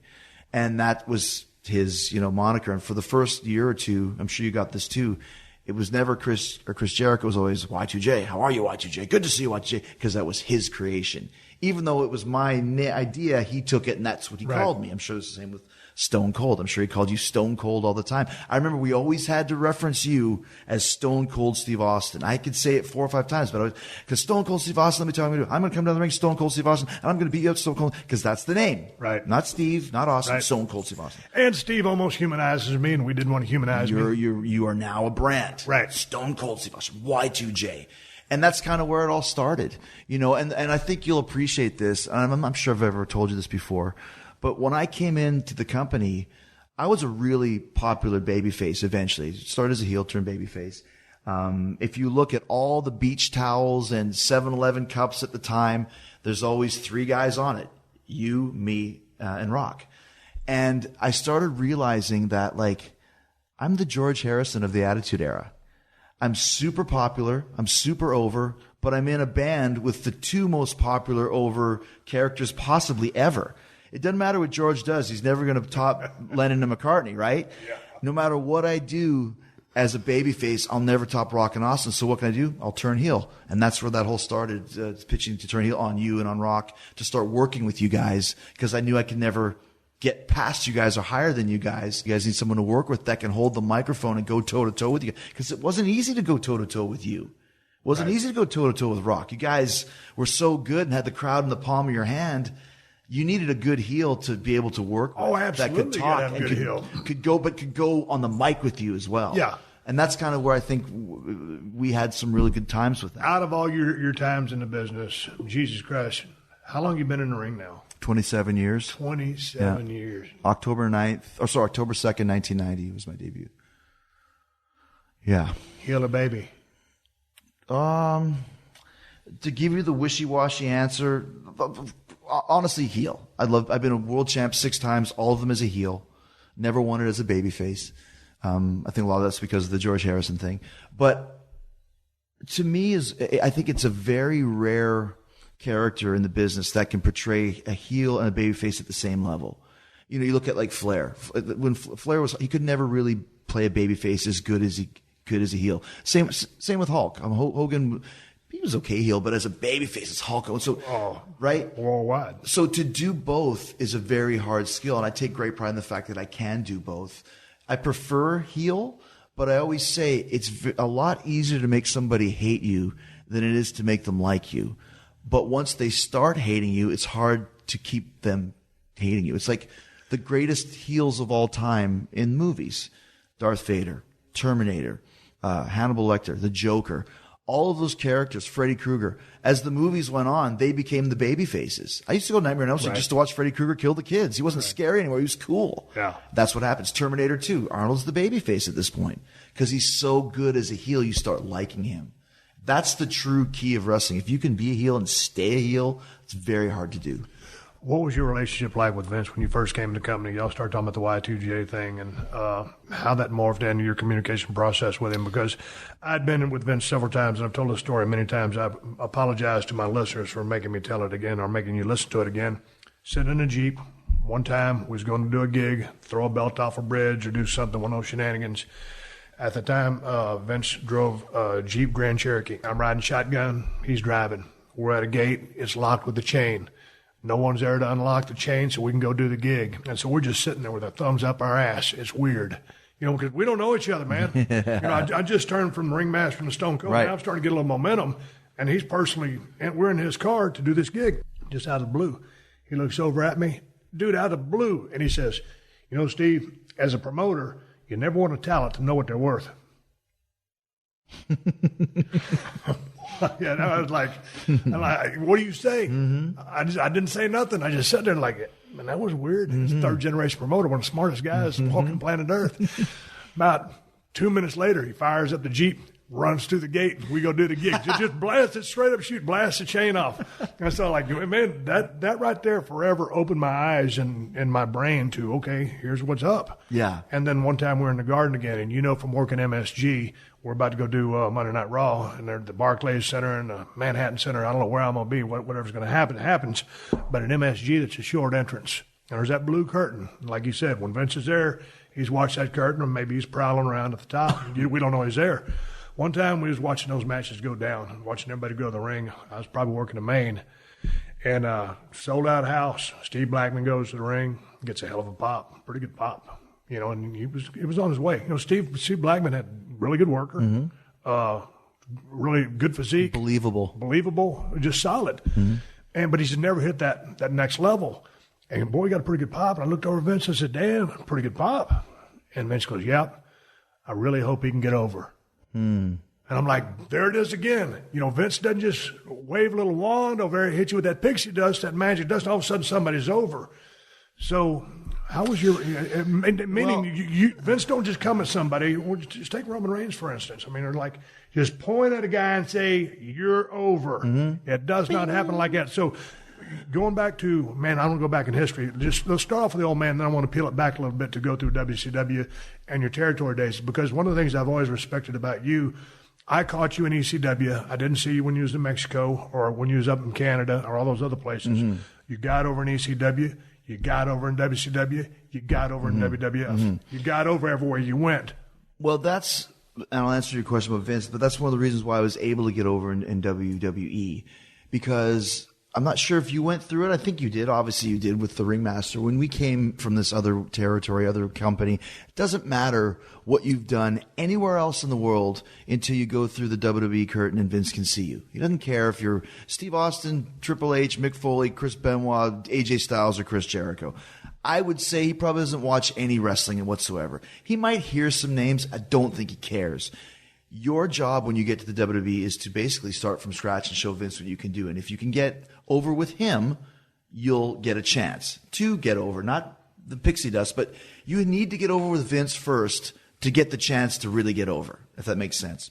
And that was his, moniker. And for the first year or two, I'm sure you got this too, it was never Chris or Chris Jericho. It was always Y2J. How are you, Y2J? Good to see you, Y2J. Because that was his creation. Even though it was my idea, he took it, and that's what he called me. I'm sure it's the same with Stone Cold. I'm sure he called you Stone Cold all the time. I remember we always had to reference you as Stone Cold Steve Austin. I could say it 4 or 5 times, but because Stone Cold Steve Austin, let me tell you what I'm going to come down the ring, Stone Cold Steve Austin, and I'm going to beat you up, Stone Cold, because that's the name. Right. Not Steve, not Austin, Stone Cold Steve Austin. And Steve almost humanizes me, and we didn't want to humanize me. You are now a brand. Right. Stone Cold Steve Austin, Y2J. And that's kind of where it all started, and I think you'll appreciate this. I'm sure I've ever told you this before, but when I came into the company, I was a really popular babyface eventually. Started as a heel, turned babyface. If you look at all the beach towels and 7-Eleven cups at the time, there's always 3 guys on it. You, me, and Rock. And I started realizing that, I'm the George Harrison of the Attitude Era. I'm super popular, I'm super over, but I'm in a band with the 2 most popular over characters possibly ever. It doesn't matter what George does. He's never going to top Lennon and McCartney, right? Yeah. No matter what I do as a babyface, I'll never top Rock and Austin. So what can I do? I'll turn heel. And that's where that whole started, pitching to turn heel on you and on Rock, to start working with you guys, because I knew I could never get past you guys or higher than you guys. You guys need someone to work with that can hold the microphone and go toe-to-toe with you. Because it wasn't easy to go toe-to-toe with you. It wasn't easy to go toe-to-toe with Rock. You guys were so good and had the crowd in the palm of your hand. You needed a good heel to be able to work with. Oh, absolutely. That could talk and could go on the mic with you as well. Yeah. And that's kind of where I think we had some really good times with that. Out of all your times in the business, Jesus Christ, how long you been in the ring now? 27 years. 27 years. October 2nd, 1990 was my debut. Yeah. Heel or baby? To give you the wishy-washy answer, honestly, heel. I've been a world champ 6 times, all of them as a heel. Never won it as a babyface. I think a lot of that's because of the George Harrison thing. But to me, I think it's a very rare character in the business that can portray a heel and a babyface at the same level. You look at Flair. When Flair he could never really play a babyface as good as he could as a heel. Same with Hulk. Hogan, he was okay heel, but as a babyface, it's Hulk. So, right? Worldwide. So to do both is a very hard skill, and I take great pride in the fact that I can do both. I prefer heel, but I always say it's a lot easier to make somebody hate you than it is to make them like you. But once they start hating you, it's hard to keep them hating you. It's like the greatest heels of all time in movies. Darth Vader, Terminator, Hannibal Lecter, the Joker. All of those characters, Freddy Krueger, as the movies went on, they became the baby faces. I used to go to Nightmare on Elm Street just to watch Freddy Krueger kill the kids. He wasn't scary anymore. He was cool. Yeah. That's what happens. Terminator 2. Arnold's the baby face at this point. Because he's so good as a heel, you start liking him. That's the true key of wrestling. If you can be a heel and stay a heel, it's very hard to do. What was your relationship like with Vince when you first came to the company? Y'all started talking about the Y2J thing and how that morphed into your communication process with him. Because I'd been with Vince several times, and I've told this story many times. I apologize to my listeners for making me tell it again or making you listen to it again. Sitting in a Jeep, one time we was going to do a gig, throw a belt off a bridge or do something, one of those shenanigans. At the time, Vince drove a Jeep Grand Cherokee. I'm riding shotgun. He's driving. We're at a gate. It's locked with a chain. No one's there to unlock the chain so we can go do the gig. And so we're just sitting there with our thumbs up our ass. It's weird. Because we don't know each other, man. I just turned from the ringmaster to Stone Cold. Right. Now I'm starting to get a little momentum. And we're in his car to do this gig, just out of the blue. He looks over at me, dude, out of the blue. And he says, Steve, as a promoter, you never want a talent to know what they're worth. Yeah, I was like, what do you say? Mm-hmm. I didn't say nothing. I just sat there man, that was weird. Mm-hmm. He's a third-generation promoter, one of the smartest guys walking planet Earth. About 2 minutes later, he fires up the Jeep, runs through the gate, and we go do the gig. Just blast it straight up, blast the chain off. And so man, that right there forever opened my eyes and my brain to, okay, here's what's up. Yeah. And then one time we're in the Garden again, and from working MSG, we're about to go do Monday Night Raw, and they're at the Barclays Center and the Manhattan Center. I don't know where I'm going to be. Whatever's going to happen, happens. But at MSG, that's a short entrance. And there's that blue curtain. Like you said, when Vince is there, he's watched that curtain, or maybe he's prowling around at the top. We don't know he's there. One time we was watching those matches go down, watching everybody go to the ring. I was probably working in Maine. And sold out house. Steve Blackman goes to the ring, gets a hell of a pop, pretty good pop. And he was on his way. Steve Blackman had really good worker, really good physique, believable, just solid. But he's never hit that next level. And boy, he got a pretty good pop. And I looked over at Vince and said, "Damn, pretty good pop." And Vince goes, "Yep, I really hope he can get over." And I'm like, there it is again. Vince doesn't just wave a little wand over there, hit you with that pixie dust, that magic dust, and all of a sudden somebody's over. So how was your meaning? Vince don't just come at somebody. Just take Roman Reigns, for instance. They're like, just point at a guy and say, "You're over." It does not happen like that. So going back to, I don't go back in history. Just let's start off with the old man, then I want to peel it back a little bit to go through WCW and your territory days. Because one of the things I've always respected about you, I caught you in ECW. I didn't see you when you was in Mexico or when you was up in Canada or all those other places. You got over in ECW. You got over in WCW. You got over in WWF. You got over everywhere you went. Well, and I'll answer your question about Vince, but that's one of the reasons why I was able to get over in WWE, because I'm not sure if you went through it. I think you did. Obviously, you did with the Ringmaster. When we came from this other territory, other company, it doesn't matter what you've done anywhere else in the world until you go through the WWE curtain and Vince can see you. He doesn't care if you're Steve Austin, Triple H, Mick Foley, Chris Benoit, AJ Styles, or Chris Jericho. I would say he probably doesn't watch any wrestling whatsoever. He might hear some names. I don't think he cares. Your job when you get to the WWE is to basically start from scratch and show Vince what you can do. And if you can get over with him, you'll get a chance to get over. Not the pixie dust, but you need to get over with Vince first to get the chance to really get over, if that makes sense.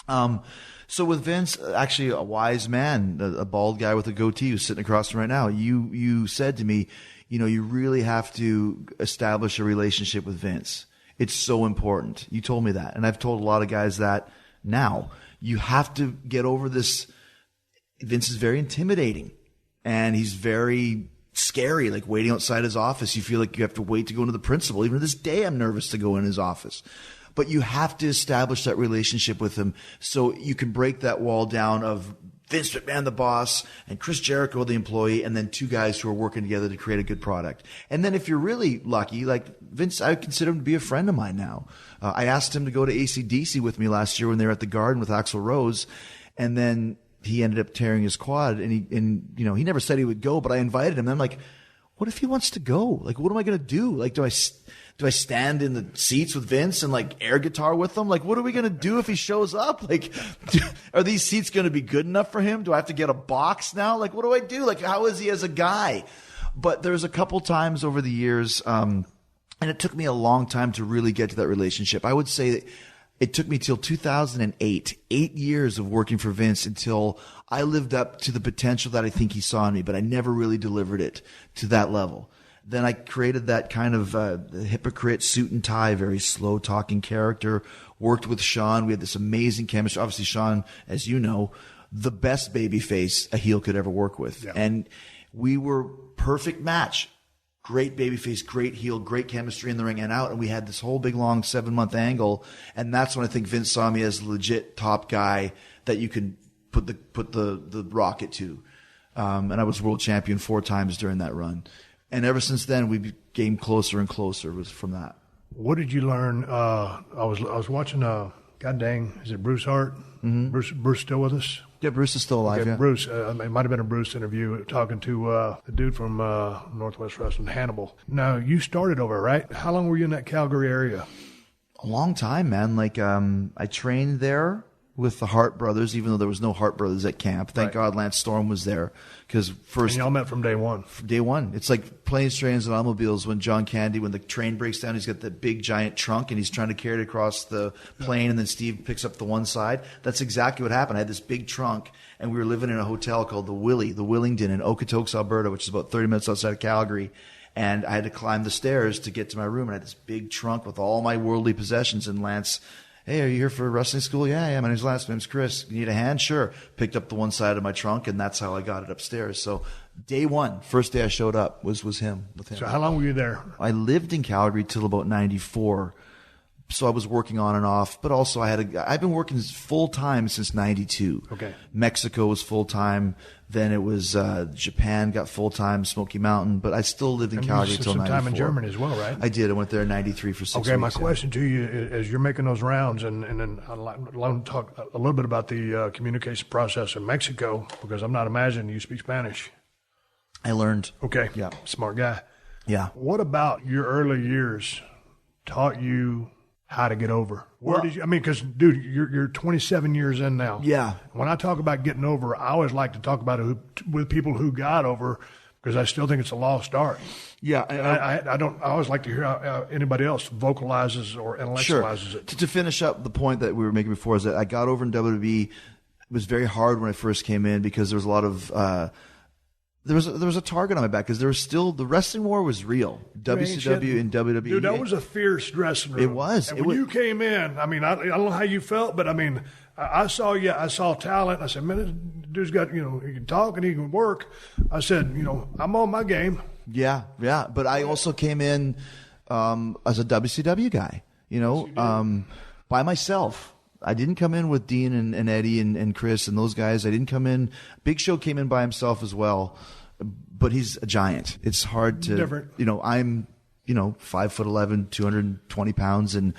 So with Vince, actually a wise man, a bald guy with a goatee who's sitting across from him right now, you said to me, you really have to establish a relationship with Vince. It's so important. You told me that. And I've told a lot of guys that now. You have to get over this. Vince is very intimidating. And he's very scary, like waiting outside his office. You feel like you have to wait to go into the principal. Even to this day, I'm nervous to go in his office. But you have to establish that relationship with him so you can break that wall down of Vince McMahon, the boss, and Chris Jericho, the employee, and then two guys who are working together to create a good product. And then if you're really lucky, like Vince, I consider him to be a friend of mine now. I asked him to go to AC/DC with me last year when they were at the Garden with Axl Rose, and then he ended up tearing his quad, and he never said he would go, but I invited him. And I'm like, what if he wants to go? Like, what am I going to do? Like, do I stand in the seats with Vince and like air guitar with him? Like, what are we going to do if he shows up? Like, are these seats going to be good enough for him? Do I have to get a box now? Like, what do I do? Like, how is he as a guy? But there's a couple times over the years, and it took me a long time to really get to that relationship. I would say that it took me till 2008, 8 years of working for Vince until I lived up to the potential that I think he saw in me, but I never really delivered it to that level. Then I created that kind of hypocrite suit and tie, very slow talking character, worked with Sean. We had this amazing chemistry. Obviously, Sean, as you know, the best babyface a heel could ever work with. Yeah. And we were perfect match. Great babyface, great heel, great chemistry in the ring and out. And we had this whole big, long 7-month angle. And that's when I think Vince saw me as a legit top guy that you can put the rocket to. And I was world champion 4 times during that run. And ever since then, we became closer and closer. It was from that. What did you learn? I was watching, God dang, is it Bruce Hart? Mm-hmm. Bruce still with us? Yeah, Bruce is still alive, okay, yeah. Bruce, it might have been a Bruce interview talking to the dude from Northwest Wrestling, Hannibal. Now, you started over, right? How long were you in that Calgary area? A long time, man. Like, I trained there with the Hart brothers, even though there was no Hart brothers at camp. Thank God Lance Storm was there. Because first, and y'all met from day one. Day one. It's like planes, trains, and automobiles when John Candy, when the train breaks down, he's got that big giant trunk and he's trying to carry it across the plane, and then Steve picks up the one side. That's exactly what happened. I had this big trunk, and we were living in a hotel called the Willingdon in Okotoks, Alberta, which is about 30 minutes outside of Calgary. And I had to climb the stairs to get to my room, and I had this big trunk with all my worldly possessions, and Lance Hey, are you here for wrestling school? Yeah, my name's Chris. You need a hand? Sure. Picked up the one side of my trunk, and that's how I got it upstairs. So day one, first day I showed up was him. With him. So how long were you there? I lived in Calgary till about 94. So I was working on and off, but also I've been working full time since 92. Okay. Mexico was full time. Then it was Japan got full time, Smoky Mountain, but I still lived in Calgary till 94. Some time in Germany as well, right? I did. I went there in 93 for 6 weeks. Okay, my question to you is you're making those rounds, and then I'd like to talk a little bit about the communication process in Mexico, because I'm not imagining you speak Spanish. I learned. Okay. Yeah. Smart guy. Yeah. What about your early years taught you how to get over? Where did you? I mean, because dude, you're 27 years in now. Yeah. When I talk about getting over, I always like to talk about it with people who got over, because I still think it's a lost art. Yeah. I always like to hear how anybody else vocalizes or intellectualizes it. To finish up the point that we were making before is that I got over in WWE. It was very hard when I first came in, because there was a lot of there was a target on my back, because there was still the wrestling war was real. WCW and WWE. Dude, that was a fierce dressing room. It was. And when you came in, I mean, I don't know how you felt, but I mean, I saw you. I saw talent. I said, man, this dude's got, he can talk and he can work. I said, I'm on my game. Yeah. But I also came in as a WCW guy, by myself. I didn't come in with Dean and Eddie and Chris and those guys. I didn't come in. Big Show came in by himself as well, but he's a giant. It's hard to, different. I'm, 5'11", 220 pounds and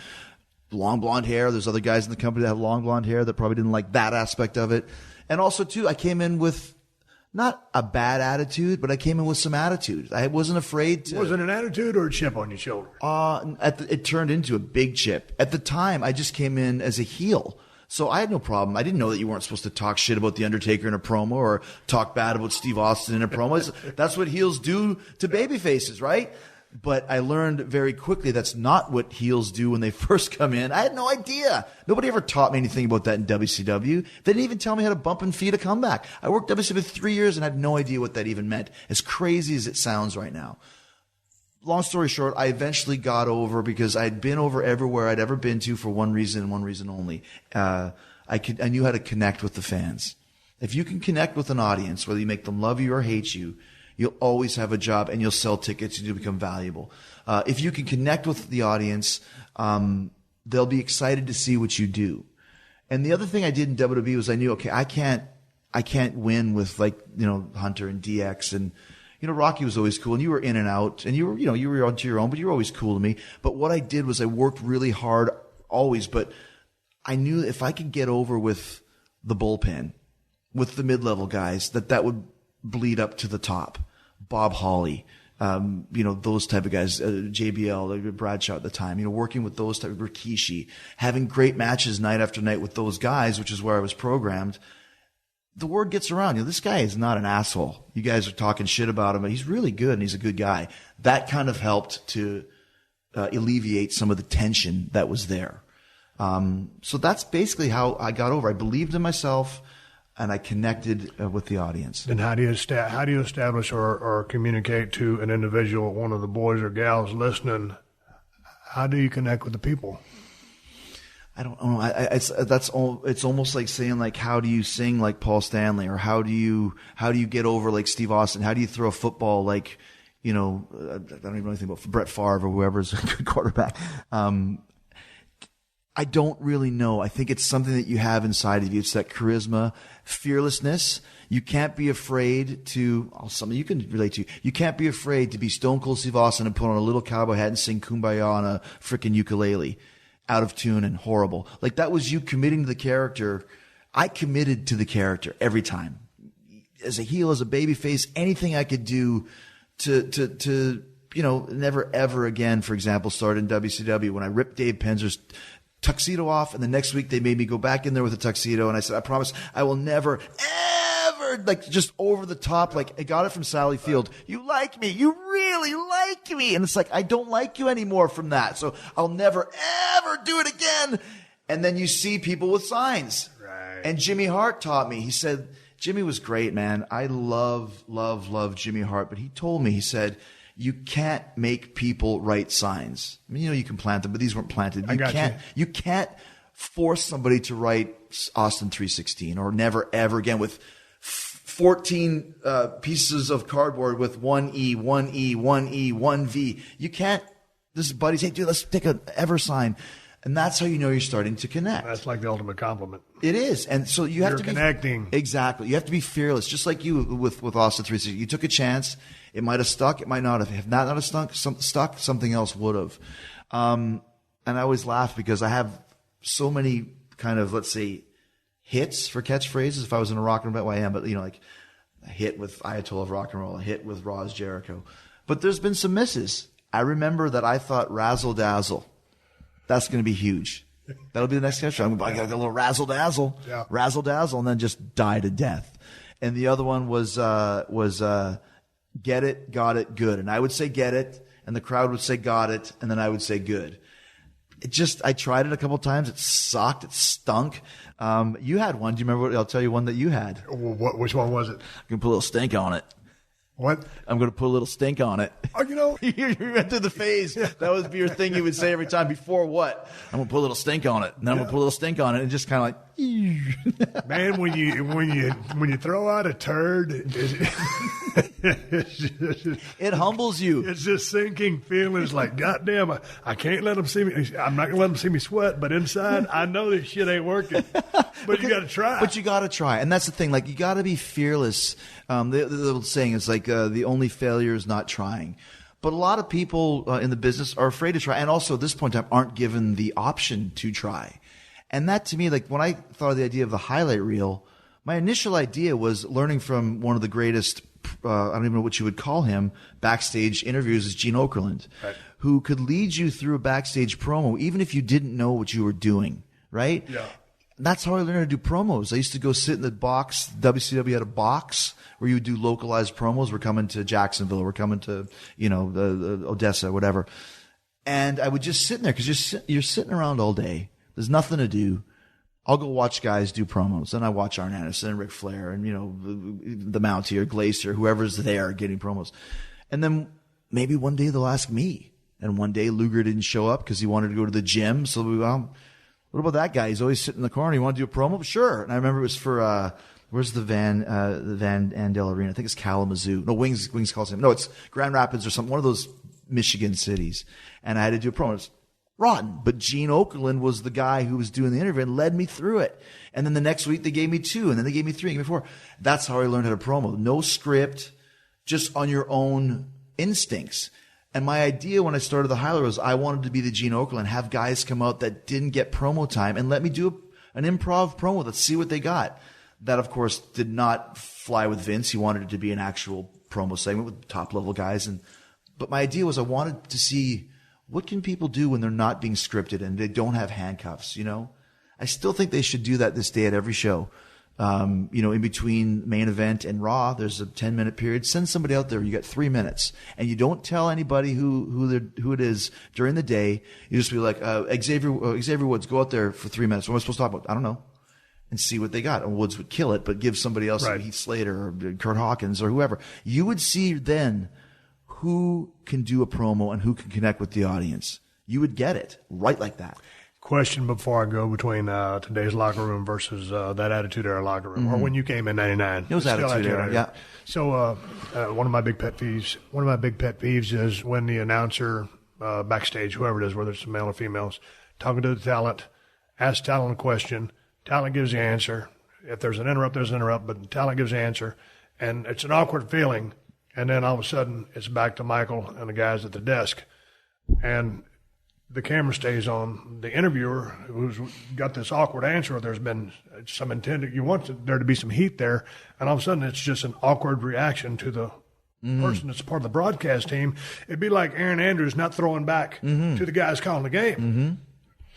long blonde hair. There's other guys in the company that have long blonde hair that probably didn't like that aspect of it. And also too, I came in with not a bad attitude, but I came in with some attitude. I wasn't afraid to. Was it an attitude or a chip on your shoulder? It turned into a big chip. At the time, I just came in as a heel. So I had no problem. I didn't know that you weren't supposed to talk shit about The Undertaker in a promo or talk bad about Steve Austin in a promo. That's what heels do to babyfaces, right? But I learned very quickly that's not what heels do when they first come in. I had no idea. Nobody ever taught me anything about that in WCW. They didn't even tell me how to bump and feed a comeback. I worked WCW 3 years and had no idea what that even meant, as crazy as it sounds right now. Long story short, I eventually got over because I'd been over everywhere I'd ever been to for one reason and one reason only. I knew how to connect with the fans. If you can connect with an audience, whether you make them love you or hate you, you'll always have a job and you'll sell tickets and you'll become valuable. If you can connect with the audience, they'll be excited to see what you do. And the other thing I did in WWE was I knew, okay, I can't win with Hunter and DX and, Rocky was always cool and you were in and out and you were onto your own, but you were always cool to me. But what I did was I worked really hard always, but I knew if I could get over with the bullpen, with the mid-level guys, that would bleed up to the top. Bob Holly, those type of guys, JBL, Bradshaw at the time, working with those type of Rikishi, having great matches night after night with those guys, which is where I was programmed. The word gets around, this guy is not an asshole. You guys are talking shit about him, but he's really good and he's a good guy. That kind of helped to alleviate some of the tension that was there. So that's basically how I got over. I believed in myself. And I connected with the audience. Then how do you establish or communicate to an individual, one of the boys or gals listening? How do you connect with the people? I don't know. It's almost like saying how do you sing like Paul Stanley, or how do you get over like Steve Austin? How do you throw a football I don't even know anything about Brett Favre or whoever's a good quarterback. I don't really know. I think it's something that you have inside of you. It's that charisma, fearlessness. You can't be afraid to, something you can relate to. You can't be afraid to be Stone Cold Steve Austin and put on a little cowboy hat and sing Kumbaya on a freaking ukulele, out of tune and horrible. That was you committing to the character. I committed to the character every time. As a heel, as a babyface, anything I could do to never ever again, for example, started in WCW when I ripped Dave Penzer's tuxedo off, and the next week they made me go back in there with a tuxedo, and I said, I promise I will never, ever, just over the top, I got it from Sally Field. You like me. You really like me. And it's I don't like you anymore from that. So I'll never, ever do it again. And then you see people with signs. Right. And Jimmy Hart taught me. He said, Jimmy was great, man. I love Jimmy Hart. But he told me, he said, you can't make people write signs. I mean, you can plant them, but these weren't planted. You can't force somebody to write Austin 316 or never ever again with 14 pieces of cardboard with one E, one E, one E, one V. You can't. This is buddies. Hey, dude, let's take a ever sign. And that's how you know you're starting to connect. That's like the ultimate compliment. It is. And so you have to be connecting. Exactly. You have to be fearless. Just like you with Austin 360. You took a chance. It might have stuck. It might not have. If not have stuck, something else would have. And I always laugh because I have so many kind of, let's say, hits for catchphrases. If I was in a rock and roll, well, I am, but like a hit with Ayatollah of Rock and Roll, a hit with Chris Jericho. But there's been some misses. I remember that I thought Razzle Dazzle. That's going to be huge. That'll be the next catchphrase. I got a little razzle dazzle, razzle dazzle, and then just die to death. And the other one was get it, got it, good. And I would say get it, and the crowd would say got it, and then I would say good. I tried it a couple times. It sucked. It stunk. You had one. Do you remember? I'll tell you one that you had. Which one was it? I'm going to put a little stink on it. What? I'm going to put a little stink on it. Oh, you know. You went through the phase. That would be your thing you would say every time. Before what? I'm going to put a little stink on it. And then I'm going to put a little stink on it. And just kind of like, man, when you throw out a turd, it humbles you. It's just sinking feelings like, goddamn, I can't let them see me. I'm not going to let them see me sweat. But inside, I know this shit ain't working. But you got to try. But you got to try. And that's the thing. Like, you got to be fearless. The old saying is like, the only failure is not trying. But a lot of people in the business are afraid to try. And also at this point in time aren't given the option to try. And that to me, like when I thought of the idea of the highlight reel, my initial idea was learning from one of the greatest, I don't even know what you would call him, backstage interviews is Gene Okerlund, right, who could lead you through a backstage promo even if you didn't know what you were doing, right? Yeah. That's how I learned how to do promos. I used to go sit in the box. WCW had a box where you would do localized promos. We're coming to Jacksonville. We're coming to, the Odessa, whatever. And I would just sit in there because you're sitting around all day. There's nothing to do. I'll go watch guys do promos. Then I watch Arn Anderson and Ric Flair and, the Mountie or Glacier, whoever's there getting promos. And then maybe one day they'll ask me. And one day Luger didn't show up because he wanted to go to the gym. So what about that guy? He's always sitting in the corner. You want to do a promo? Sure. And I remember it was for, where's the Van Andel Arena? I think it's Kalamazoo. No, Wings calls him. No, it's Grand Rapids or something. One of those Michigan cities. And I had to do a promo. It was rotten. But Gene Okerlund was the guy who was doing the interview and led me through it. And then the next week they gave me 2, and then they gave me 3, and gave me 4. That's how I learned how to promo. No script, just on your own instincts. And my idea when I started the highlight was I wanted to be the Gene Okerlund, have guys come out that didn't get promo time and let me do an improv promo. Let's see what they got. That, of course, did not fly with Vince. He wanted it to be an actual promo segment with top-level guys. But my idea was I wanted to see what can people do when they're not being scripted and they don't have handcuffs, I still think they should do that this day at every show. In between main event and Raw, there's a 10-minute period. Send somebody out there. You got 3 minutes, and you don't tell anybody who it is during the day. You just be like, Xavier Woods, go out there for 3 minutes. What am I supposed to talk about? I don't know. And see what they got. And Woods would kill it, but give somebody else, right, Heath Slater or Kurt Hawkins or whoever. You would see then who can do a promo and who can connect with the audience. You would get it right like that. Question before I go between today's locker room versus that Attitude Era locker room, or when you came in '99. It was Attitude Era, yeah. So one of my big pet peeves is when the announcer backstage, whoever it is, whether it's male or females, talking to the talent, asks talent a question, talent gives the answer. If there's an interrupt, there's an interrupt, but the talent gives the answer, and it's an awkward feeling. And then all of a sudden, it's back to Michael and the guys at the desk, and the camera stays on the interviewer who's got this awkward answer, or there's been some intended, you want there to be some heat there, and all of a sudden it's just an awkward reaction to the person that's part of the broadcast team. It'd be like Aaron Andrews not throwing back to the guys calling the game.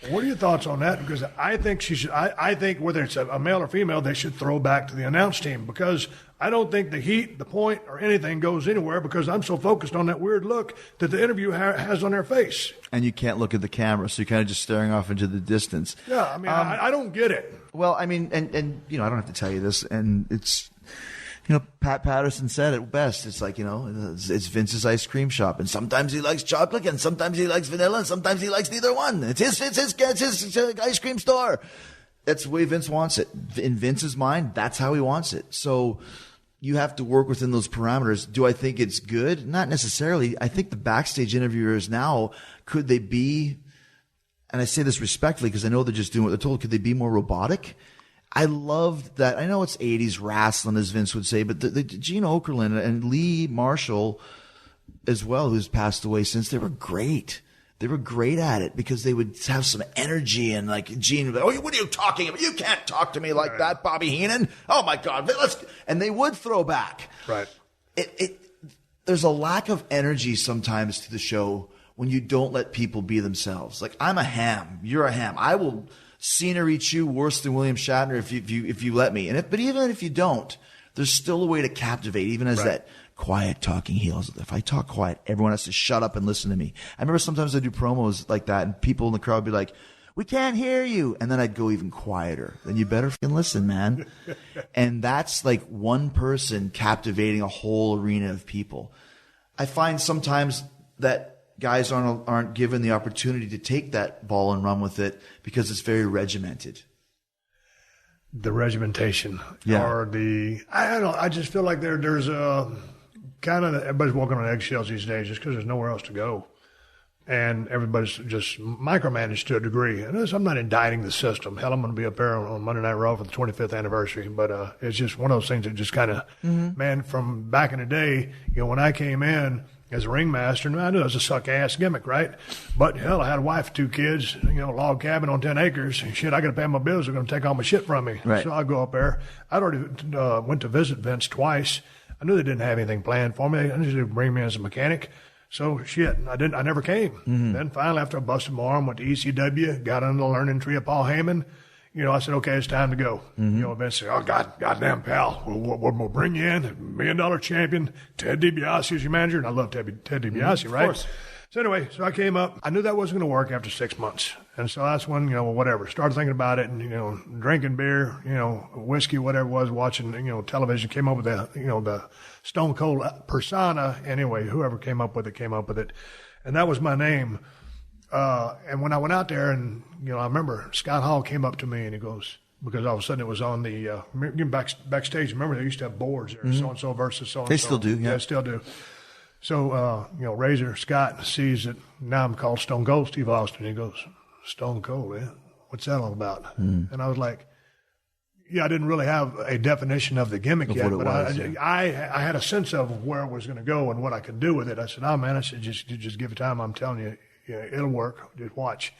What are your thoughts on that? Because I think I think whether it's a male or female, they should throw back to the announce team, because I don't think the heat, the point, or anything goes anywhere, because I'm so focused on that weird look that the interviewer has on their face. And you can't look at the camera, so you're kind of just staring off into the distance. Yeah, I mean, I don't get it. Well, I mean, and I don't have to tell you this, and Pat Patterson said it best. It's like, it's Vince's ice cream shop, and sometimes he likes chocolate, and sometimes he likes vanilla, and sometimes he likes neither one. It's his ice cream store. That's the way Vince wants it. In Vince's mind, that's how he wants it. So you have to work within those parameters. Do I think it's good? Not necessarily. I think the backstage interviewers now, could they be, and I say this respectfully because I know they're just doing what they're told, could they be more robotic? I loved that. I know it's 80s wrestling, as Vince would say, but the Gene Okerlund and Lee Marshall as well, who's passed away since, they were great. They were great at it because they would have some energy, and like Gene would be, oh, what are you talking about? You can't talk to me like that, Bobby Heenan. Oh my God. And they would throw back. Right. There's a lack of energy sometimes to the show when you don't let people be themselves. Like, I'm a ham. You're a ham. I will scenery chew worse than William Shatner if you let me. But even if you don't, there's still a way to captivate, even as that quiet talking heel. If I talk quiet, everyone has to shut up and listen to me. I remember sometimes I do promos like that, and people in the crowd would be like, we can't hear you. And then I'd go even quieter. Then you better fucking listen, man. And that's like one person captivating a whole arena of people. I find sometimes that guys aren't given the opportunity to take that ball and run with it because it's very regimented. The regimentation, or I just feel like there's a kind of, everybody's walking on eggshells these days just because there's nowhere else to go, and everybody's just micromanaged to a degree. And I'm not indicting the system. Hell, I'm going to be up there on Monday Night Raw for the 25th anniversary, but it's just one of those things that just kind of, man, from back in the day, when I came in as a ringmaster, and I knew it was a suck-ass gimmick, right? But, hell, I had a wife, 2 kids, log cabin on 10 acres. And shit, I got to pay my bills. They're going to take all my shit from me. Right. So I go up there. I'd already went to visit Vince twice. I knew they didn't have anything planned for me. I just didn't bring me as a mechanic. So, shit, I never came. Then finally, after I busted my arm, went to ECW, got under the learning tree of Paul Heyman. I said, okay, it's time to go. Vince said, oh, goddamn, pal, we'll bring you in, $1 million champion, Ted DiBiase is your manager. And I love Ted DiBiase, right? Of course. So anyway, I came up. I knew that wasn't going to work after 6 months. And so that's when, whatever, started thinking about it and, drinking beer, whiskey, whatever it was, watching, television, came up with the Stone Cold persona. Anyway, whoever came up with it. And that was my name. And when I went out there and, I remember Scott Hall came up to me and he goes, because all of a sudden it was on the, backstage. Remember they used to have boards there, so-and-so versus so-and-so. They still do, yeah. They still do. So, Razor Scott sees that now I'm called Stone Cold Steve Austin. He goes, Stone Cold, man, what's that all about? And I was like, I didn't really have a definition of the gimmick yet, but I had a sense of where it was going to go and what I could do with it. I said, oh man, just give it time. I'm telling you, it'll work. Just watch.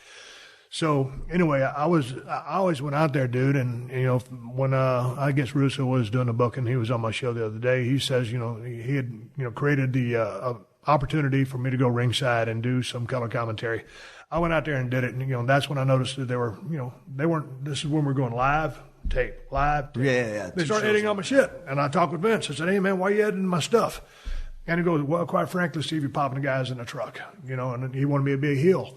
So anyway, I always went out there, dude. And, when, I guess Russo was doing the booking, he was on my show the other day. He says, he had, created the, opportunity for me to go ringside and do some color commentary. I went out there and did it. And, that's when I noticed that they were, this is when we're going live tape. Yeah. They started editing on my shit. And I talked with Vince. I said, hey man, why are you editing my stuff? And he goes, well, quite frankly, Steve, you're popping the guys in the truck, and he wanted me to be a heel.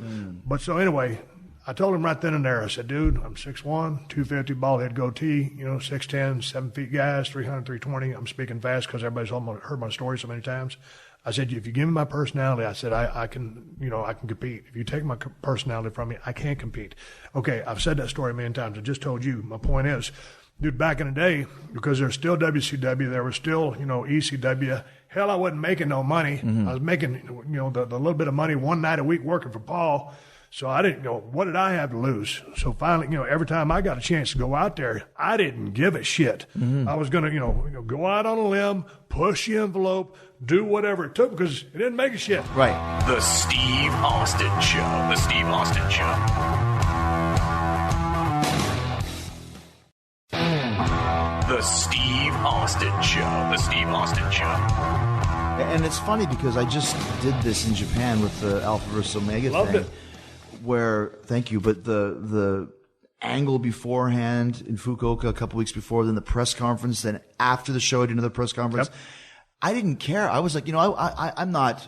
But so anyway, I told him right then and there, I said, dude, I'm 6'1", 250, bald head goatee, 6'10", 7 feet guys, 300, 320. I'm speaking fast because everybody's heard my story so many times. I said, if you give me my personality, I said, I can compete. If you take my personality from me, I can't compete. Okay, I've said that story a million times. I just told you. My point is, dude, back in the day, because there's still WCW, there was still, ECW. Hell, I wasn't making no money. I was making, the little bit of money one night a week working for Paul. So I didn't know, what did I have to lose? So finally, every time I got a chance to go out there, I didn't give a shit. I was going to, go out on a limb, push the envelope, do whatever it took because it didn't make a shit. Right. The Steve Austin Show. The Steve Austin Show. The Steve Austin Show. The Steve Austin Show. And it's funny because I just did this in Japan with the Alpha vs. Omega Loved thing. it. Where, thank you, but the angle beforehand in Fukuoka a couple weeks before, then the press conference, then after the show I did another press conference. Yep. I didn't care. I was like, I'm not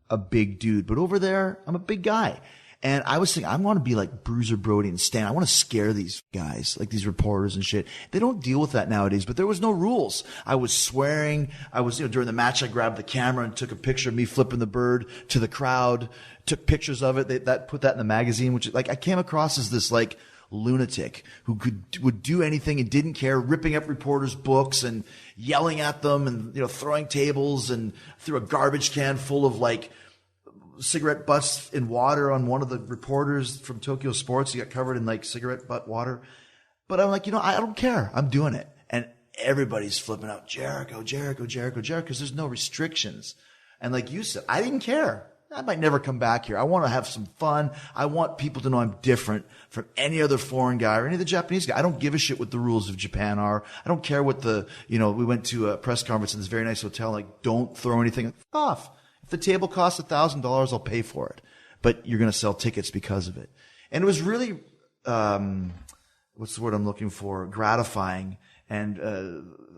a big dude, but over there I'm a big guy. And I was thinking, I want to be like Bruiser Brody and Stan. I want to scare these guys, like these reporters and shit. They don't deal with that nowadays, but there was no rules. I was swearing. I was, during the match, I grabbed the camera and took a picture of me flipping the bird to the crowd, took pictures of it. Put that in the magazine, which like I came across as this like lunatic who would do anything and didn't care, ripping up reporters' books and yelling at them and, throwing tables, and threw a garbage can full of like cigarette butts in water on one of the reporters from Tokyo Sports. He got covered in like cigarette butt water. But I'm like, I don't care. I'm doing it. And everybody's flipping out, Jericho, Jericho, Jericho, Jericho, because there's no restrictions. And like you said, I didn't care. I might never come back here. I want to have some fun. I want people to know I'm different from any other foreign guy or any of the Japanese guy. I don't give a shit what the rules of Japan are. I don't care what we went to a press conference in this very nice hotel, like, don't throw anything off. If the table costs $1,000, I'll pay for it. But you're going to sell tickets because of it. And it was really, what's the word I'm looking for? Gratifying. And,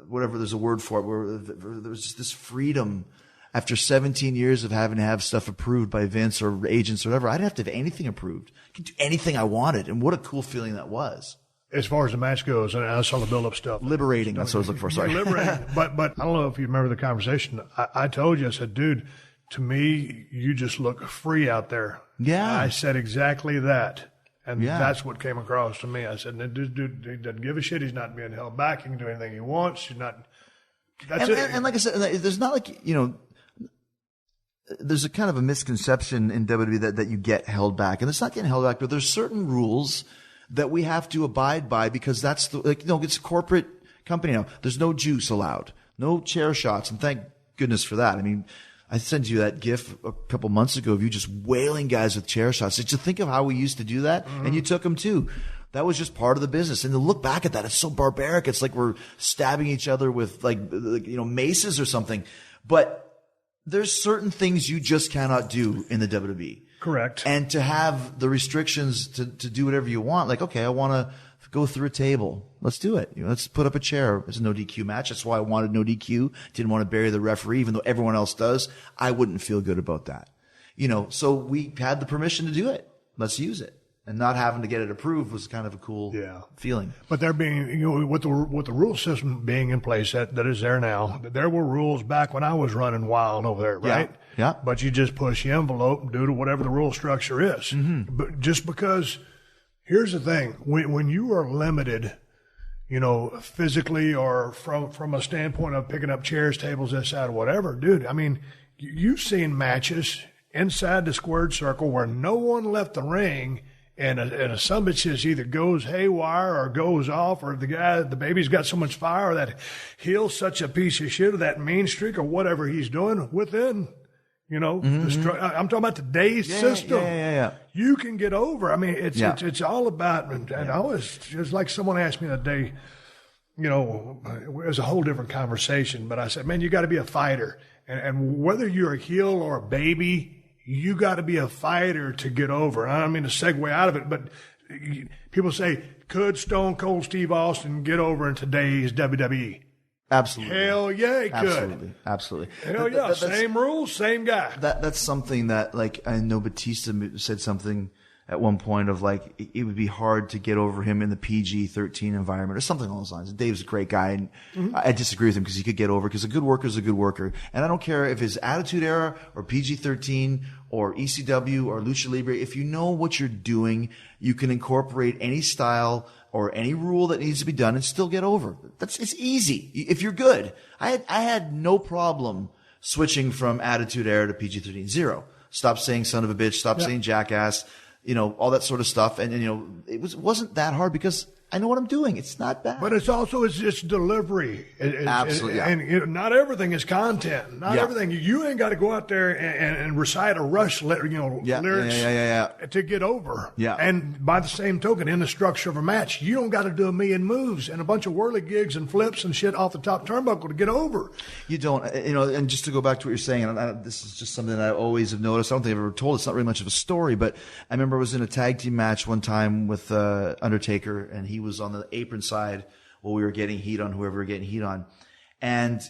whatever, there's a word for it, where there was just this freedom after 17 years of having to have stuff approved by Vince or agents or whatever. I didn't have to have anything approved. I could do anything I wanted. And what a cool feeling that was. As far as the match goes, and I saw the build-up stuff. Liberating. That's what I was looking for. Sorry. Liberating. But I don't know if you remember the conversation. I told you, I said, dude, to me, you just look free out there. Yeah. I said exactly that. And that's what came across to me. I said, dude, he doesn't give a shit. He's not being held back. He can do anything he wants. He's not. That's it. And like I said, there's not like, there's a kind of a misconception in WWE that you get held back. And it's not getting held back, but there's certain rules that we have to abide by, because that's it's a corporate company now. There's no juice allowed, no chair shots. And thank goodness for that. I mean, I sent you that GIF a couple months ago of you just wailing guys with chair shots. Did you think of how we used to do that? Mm-hmm. And you took them too. That was just part of the business. And to look back at that, it's so barbaric. It's like we're stabbing each other with maces or something. But there's certain things you just cannot do in the WWE. Correct. And to have the restrictions to do whatever you want, like, okay, I want to go through a table. Let's do it. Let's put up a chair. It's a no DQ match. That's why I wanted no DQ. Didn't want to bury the referee, even though everyone else does. I wouldn't feel good about that. So we had the permission to do it. Let's use it. And not having to get it approved was kind of a cool feeling. But there being, with the rule system being in place that is there now, there were rules back when I was running wild over there, right? Yeah. But you just push the envelope due to whatever the rule structure is. Mm-hmm. But just because, here's the thing, when you are limited, physically or from a standpoint of picking up chairs, tables, this, that, or whatever, dude, I mean, you've seen matches inside the squared circle where no one left the ring, and a summit just either goes haywire or goes off, or the baby's got so much fire, or that heel's such a piece of shit, or that mean streak, or whatever he's doing within, I'm talking about today's system. Yeah. You can get over. I mean, it's all about, and I was just like someone asked me the day, it was a whole different conversation, but I said, man, you got to be a fighter. And whether you're a heel or a baby, you got to be a fighter to get over. I don't mean to segue out of it, but people say, could Stone Cold Steve Austin get over in today's WWE? Absolutely. Hell yeah, he could. Absolutely. Hell yeah, same rules, same guy. That's something that, like, I know Batista said something at one point of, like, it would be hard to get over him in the PG-13 environment or something along those lines. Dave's a great guy, and I disagree with him because he could get over, because a good worker is a good worker. And I don't care if it's Attitude Era or PG-13 or ECW or Lucha Libre. If you know what you're doing, you can incorporate any style or any rule that needs to be done and still get over. It's easy if you're good. I had no problem switching from Attitude Era to PG-13. Zero. Stop saying son of a bitch. Stop saying jackass. All that sort of stuff. And it wasn't that hard because I know what I'm doing. It's not bad. But it's also, it's delivery. Absolutely. And not everything is content. Not everything. You ain't got to go out there and recite a Rush, lyrics to get over. Yeah. And by the same token, in the structure of a match, you don't got to do a million moves and a bunch of whirly gigs and flips and shit off the top turnbuckle to get over. You don't. And just to go back to what you're saying, and this is just something that I always have noticed. I don't think I've ever told. It's not really much of a story, but I remember I was in a tag team match one time with Undertaker, and he was on the apron side while we were getting heat on whoever we were getting heat on. And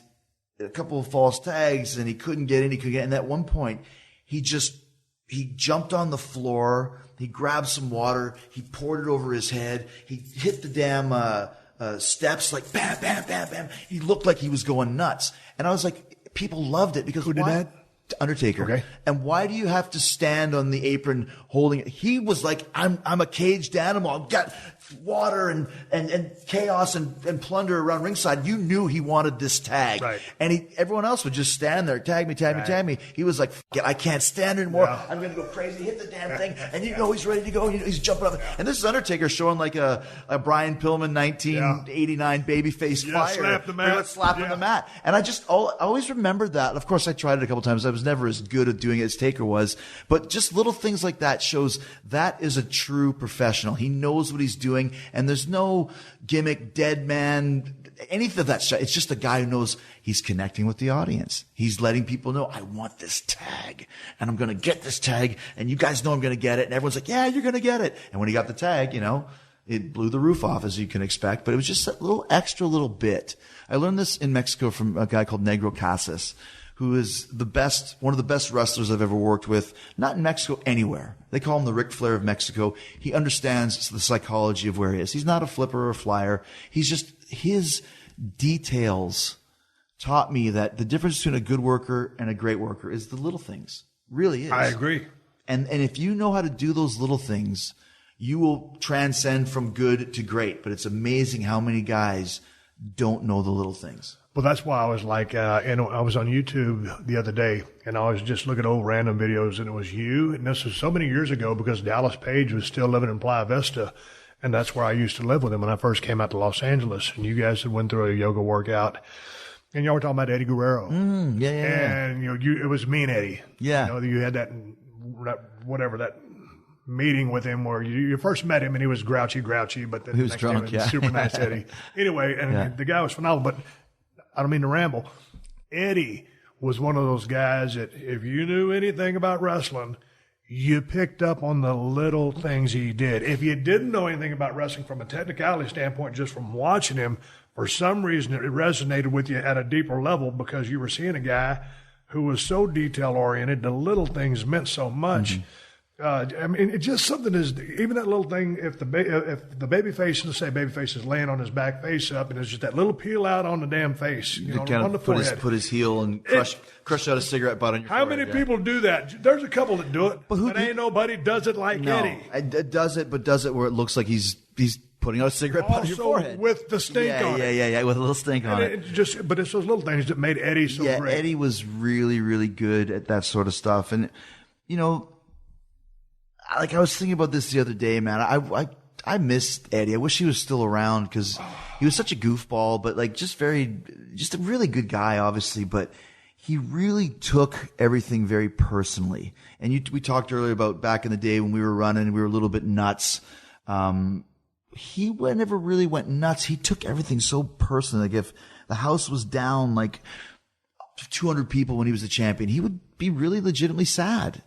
a couple of false tags, and he couldn't get in. And at one point, he jumped on the floor He grabbed some water. He poured it over his head. He hit the damn steps like bam, bam, bam, bam. He looked like he was going nuts. And I was like, people loved it because who did that? Undertaker. Okay. And why do you have to stand on the apron holding it? He was like, I'm a caged animal. I've got water and chaos and plunder around ringside. You knew he wanted this tag. Right. And everyone else would just stand there, tag me, tag me, tag me. He was like, I can't stand anymore. Yeah. I'm going to go crazy, hit the damn thing. And you know he's ready to go. He's jumping up. And this is Undertaker showing like a Brian Pillman 1989 babyface fire. Slap the mat. Slapping the mat. And I always remembered that. Of course, I tried it a couple times. I was never as good at doing it as Taker was. But just little things like that shows that is a true professional. He knows what he's doing. And there's no gimmick, dead man, anything of that stuff. It's just a guy who knows he's connecting with the audience. He's letting people know, I want this tag and I'm going to get this tag and you guys know I'm going to get it. And everyone's like, yeah, you're going to get it. And when he got the tag, it blew the roof off, as you can expect, but it was just a little extra little bit. I learned this in Mexico from a guy called Negro Casas, who is one of the best wrestlers I've ever worked with, not in Mexico, anywhere. They call him the Ric Flair of Mexico. He understands the psychology of where he is. He's not a flipper or a flyer. He's just, his details taught me that the difference between a good worker and a great worker is the little things. Really is. I agree. And if you know how to do those little things, you will transcend from good to great. But it's amazing how many guys don't know the little things. Well, that's why I was like, I was on YouTube the other day, and I was just looking at old random videos, and it was you. And this was so many years ago because Dallas Page was still living in Playa Vista, and that's where I used to live with him when I first came out to Los Angeles. And you guys had went through a yoga workout, and y'all were talking about Eddie Guerrero. Yeah. And it was me and Eddie. Yeah. You had that meeting with him where you first met him, and he was grouchy, but then he was drunk. Yeah, super nice Eddie. Anyway, and the guy was phenomenal, but. I don't mean to ramble. Eddie was one of those guys that if you knew anything about wrestling, you picked up on the little things he did. If you didn't know anything about wrestling from a technicality standpoint, just from watching him, for some reason it resonated with you at a deeper level because you were seeing a guy who was so detail-oriented. The little things meant so much. It's just something even that little thing, if the babyface, let's say babyface is laying on his back face up, and there's just that little peel out on the damn face, on the forehead. Put his heel and crush out a cigarette butt on your forehead. How many people do that? There's a couple that do it, but ain't nobody does it like Eddie. It does it where it looks like he's putting out a cigarette butt on your forehead. With the stink on it. Yeah, with a little stink on it. But it's those little things that made Eddie so great. Yeah, Eddie was really, really good at that sort of stuff. And, like I was thinking about this the other day, man. I missed Eddie. I wish he was still around because he was such a goofball, but like just a really good guy, obviously. But he really took everything very personally. And we talked earlier about back in the day when we were running, we were a little bit nuts. He never really went nuts. He took everything so personally. Like if the house was down like 200 people when he was the champion, he would be really legitimately sad.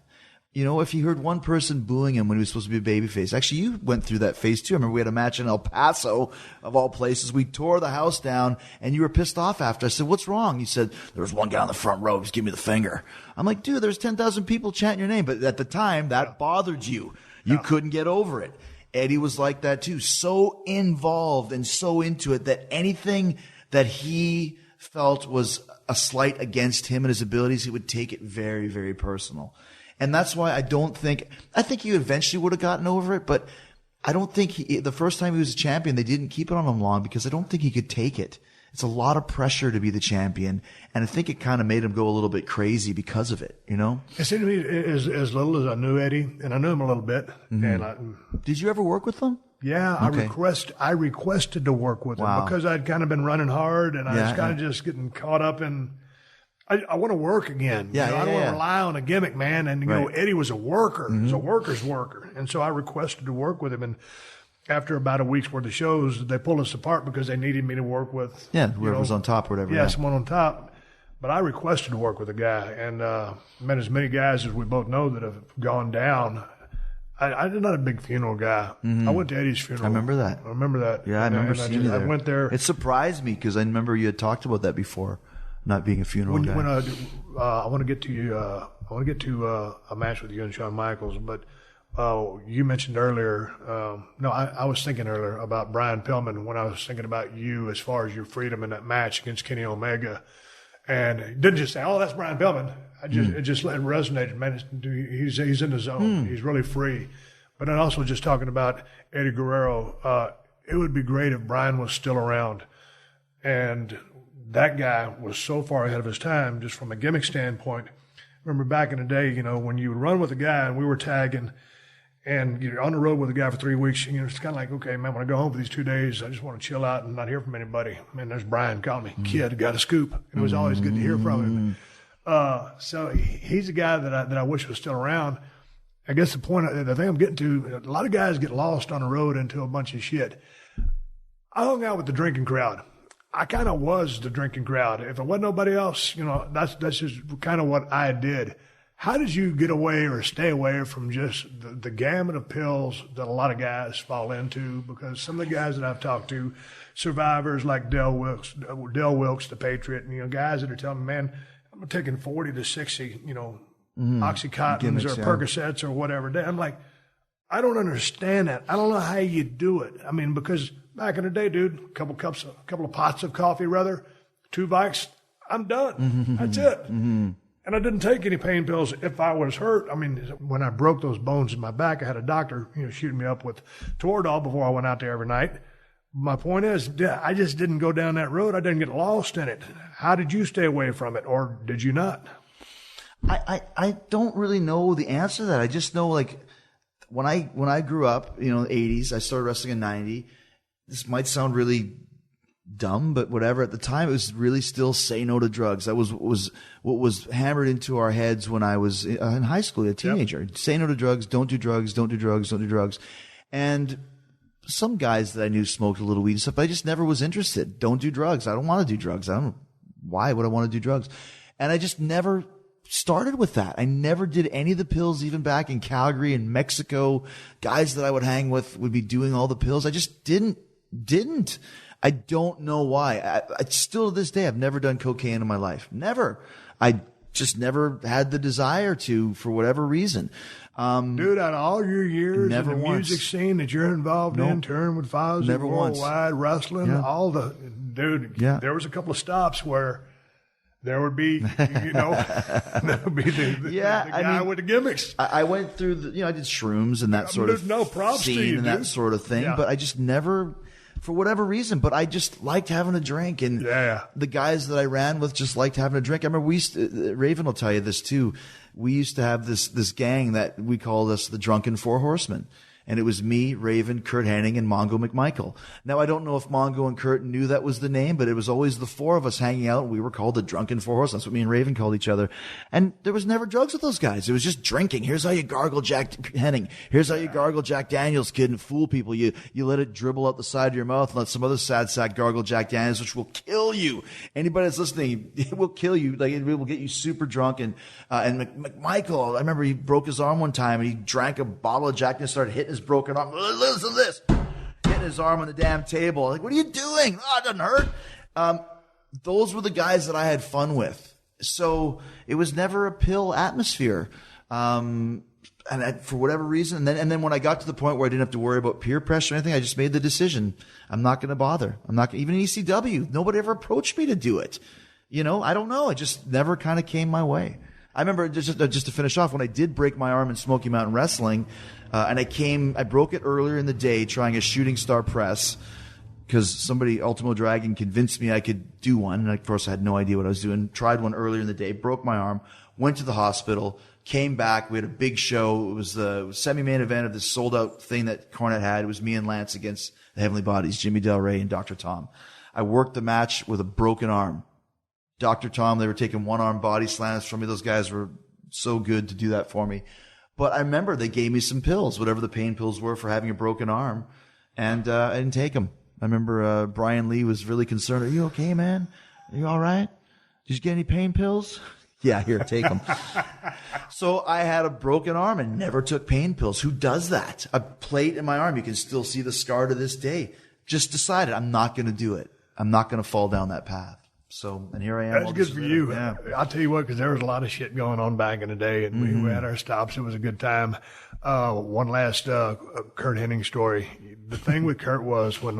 If he heard one person booing him when he was supposed to be a babyface. Actually, you went through that phase too. I remember we had a match in El Paso, of all places. We tore the house down, and you were pissed off after. I said, what's wrong? You said, there was one guy on the front row. Just give me the finger. I'm like, dude, there's 10,000 people chanting your name. But at the time, that bothered you. You couldn't get over it. Eddie was like that too. So involved and so into it that anything that he felt was a slight against him and his abilities, he would take it very, very personal. And that's why I think he eventually would have gotten over it, but I don't think the first time he was a champion, they didn't keep it on him long because I don't think he could take it. It's a lot of pressure to be the champion. And I think it kind of made him go a little bit crazy because of it, It seemed to me as little as I knew Eddie, and I knew him a little bit. Mm-hmm. And did you ever work with him? Yeah, okay. I requested to work with him because I'd kind of been running hard and I was kind of just getting caught up in. I want to work again. I don't want to rely on a gimmick, man. And Eddie was a worker. Mm-hmm. He was a worker's worker, and so I requested to work with him. And after about a week's worth of shows, they pulled us apart because they needed me to work with whoever was on top or whatever. Yeah, someone on top. But I requested to work with a guy, and met as many guys as we both know that have gone down. I'm not a big funeral guy. Mm-hmm. I went to Eddie's funeral. I remember that. Yeah, I remember seeing you there. I went there. It surprised me because I remember you had talked about that before. Not being a funeral guy. I want to get to a match with you and Shawn Michaels, but you mentioned earlier, I was thinking earlier about Brian Pillman when I was thinking about you as far as your freedom in that match against Kenny Omega. And he didn't just say, "Oh, that's Brian Pillman." It just resonated, man. He's in the zone. He's really free. But then also just talking about Eddie Guerrero, it would be great if Brian was still around. And that guy was so far ahead of his time, just from a gimmick standpoint. Remember back in the day, when you would run with a guy and we were tagging, and you're on the road with a guy for 3 weeks, it's kind of like, okay, man, when I go home for these 2 days, I just want to chill out and not hear from anybody. Man, there's Brian calling me, kid, got a scoop. And it was always good to hear from him. So he's a guy that I wish was still around. I guess the thing I'm getting to, a lot of guys get lost on the road into a bunch of shit. I hung out with the drinking crowd. I kind of was the drinking crowd. If it wasn't nobody else, that's just kind of what I did. How did you get away or stay away from just the gamut of pills that a lot of guys fall into? Because some of the guys that I've talked to, survivors like Del Wilkes, the Patriot, guys that are telling me, man, I'm taking 40 to 60, Oxycontins Gimmicks, or Percocets or whatever. I'm like, I don't understand that. I don't know how you do it. I mean, because back in the day, dude, a couple of pots of coffee, 2 bikes, I'm done. That's it. And I didn't take any pain pills if I was hurt. I mean, when I broke those bones in my back, I had a doctor, shooting me up with Toradol before I went out there every night. My point is, I just didn't go down that road. I didn't get lost in it. How did you stay away from it, or did you not? I don't really know the answer to that. I just know, like, when I grew up, the 80s, I started wrestling in 90. This might sound really dumb, but whatever. At the time, it was really still say no to drugs. That was what was hammered into our heads when I was in high school, a teenager. Yep. Say no to drugs, don't do drugs, don't do drugs, don't do drugs. And some guys that I knew smoked a little weed and stuff, but I just never was interested. Don't do drugs. I don't want to do drugs. Why would I want to do drugs? And I just never started with that. I never did any of the pills, even back in Calgary and Mexico. Guys that I would hang with would be doing all the pills. I just didn't. I don't know why. I still to this day, I've never done cocaine in my life. Never. I just never had the desire to, for whatever reason. Dude, out of all your years in the music scene that you're involved in, touring with Fozzy, worldwide, wrestling, there was a couple of stops where there would be, there would be the guy with the gimmicks. I went through I did shrooms and that sort of scene and that sort of thing, but I just never, for whatever reason, but I just liked having a drink, and the guys that I ran with just liked having a drink. I remember Raven will tell you this too. We used to have this gang that we called us the Drunken Four Horsemen. And it was me, Raven, Kurt Hennig, and Mongo McMichael. Now, I don't know if Mongo and Kurt knew that was the name, but it was always the four of us hanging out. We were called the Drunken Four Horsemen. That's what me and Raven called each other. And there was never drugs with those guys. It was just drinking. Here's how you gargle Jack Hennig. Here's how you gargle Jack Daniels, kid, and fool people. You let it dribble out the side of your mouth and let some other sad sack gargle Jack Daniels, which will kill you. Anybody that's listening, it will kill you. Like, it will get you super drunk. And McMichael, I remember he broke his arm one time and he drank a bottle of Jack and started hitting his broken arm. Listen to this. Hitting his arm on the damn table. Like, what are you doing? Oh, it doesn't hurt. Those were the guys that I had fun with. So it was never a pill atmosphere. And for whatever reason, and then when I got to the point where I didn't have to worry about peer pressure or anything, I just made the decision. I'm not going to bother. I'm not even in ECW. Nobody ever approached me to do it. I don't know. It just never kind of came my way. I remember, just to finish off, when I did break my arm in Smoky Mountain Wrestling, and I broke it earlier in the day trying a shooting star press, because somebody, Ultimo Dragon, convinced me I could do one. And of course, I had no idea what I was doing. Tried one earlier in the day, broke my arm, went to the hospital, came back. We had a big show. It was the semi-main event of this sold-out thing that Cornette had. It was me and Lance against the Heavenly Bodies, Jimmy Del Rey and Dr. Tom. I worked the match with a broken arm. Dr. Tom, they were taking one-arm body slams from me. Those guys were so good to do that for me. But I remember they gave me some pills, whatever the pain pills were for having a broken arm, and I didn't take them. I remember Brian Lee was really concerned. Are you okay, man? Are you all right? Did you get any pain pills? Yeah, here, take them. So I had a broken arm and never took pain pills. Who does that? A plate in my arm. You can still see the scar to this day. Just decided I'm not going to do it. I'm not going to fall down that path. So, and here I am. That's good for you. Yeah. I'll tell you what, because there was a lot of shit going on back in the day, and we had our stops. It was a good time. One last Kurt Hennig story. The thing with Kurt was when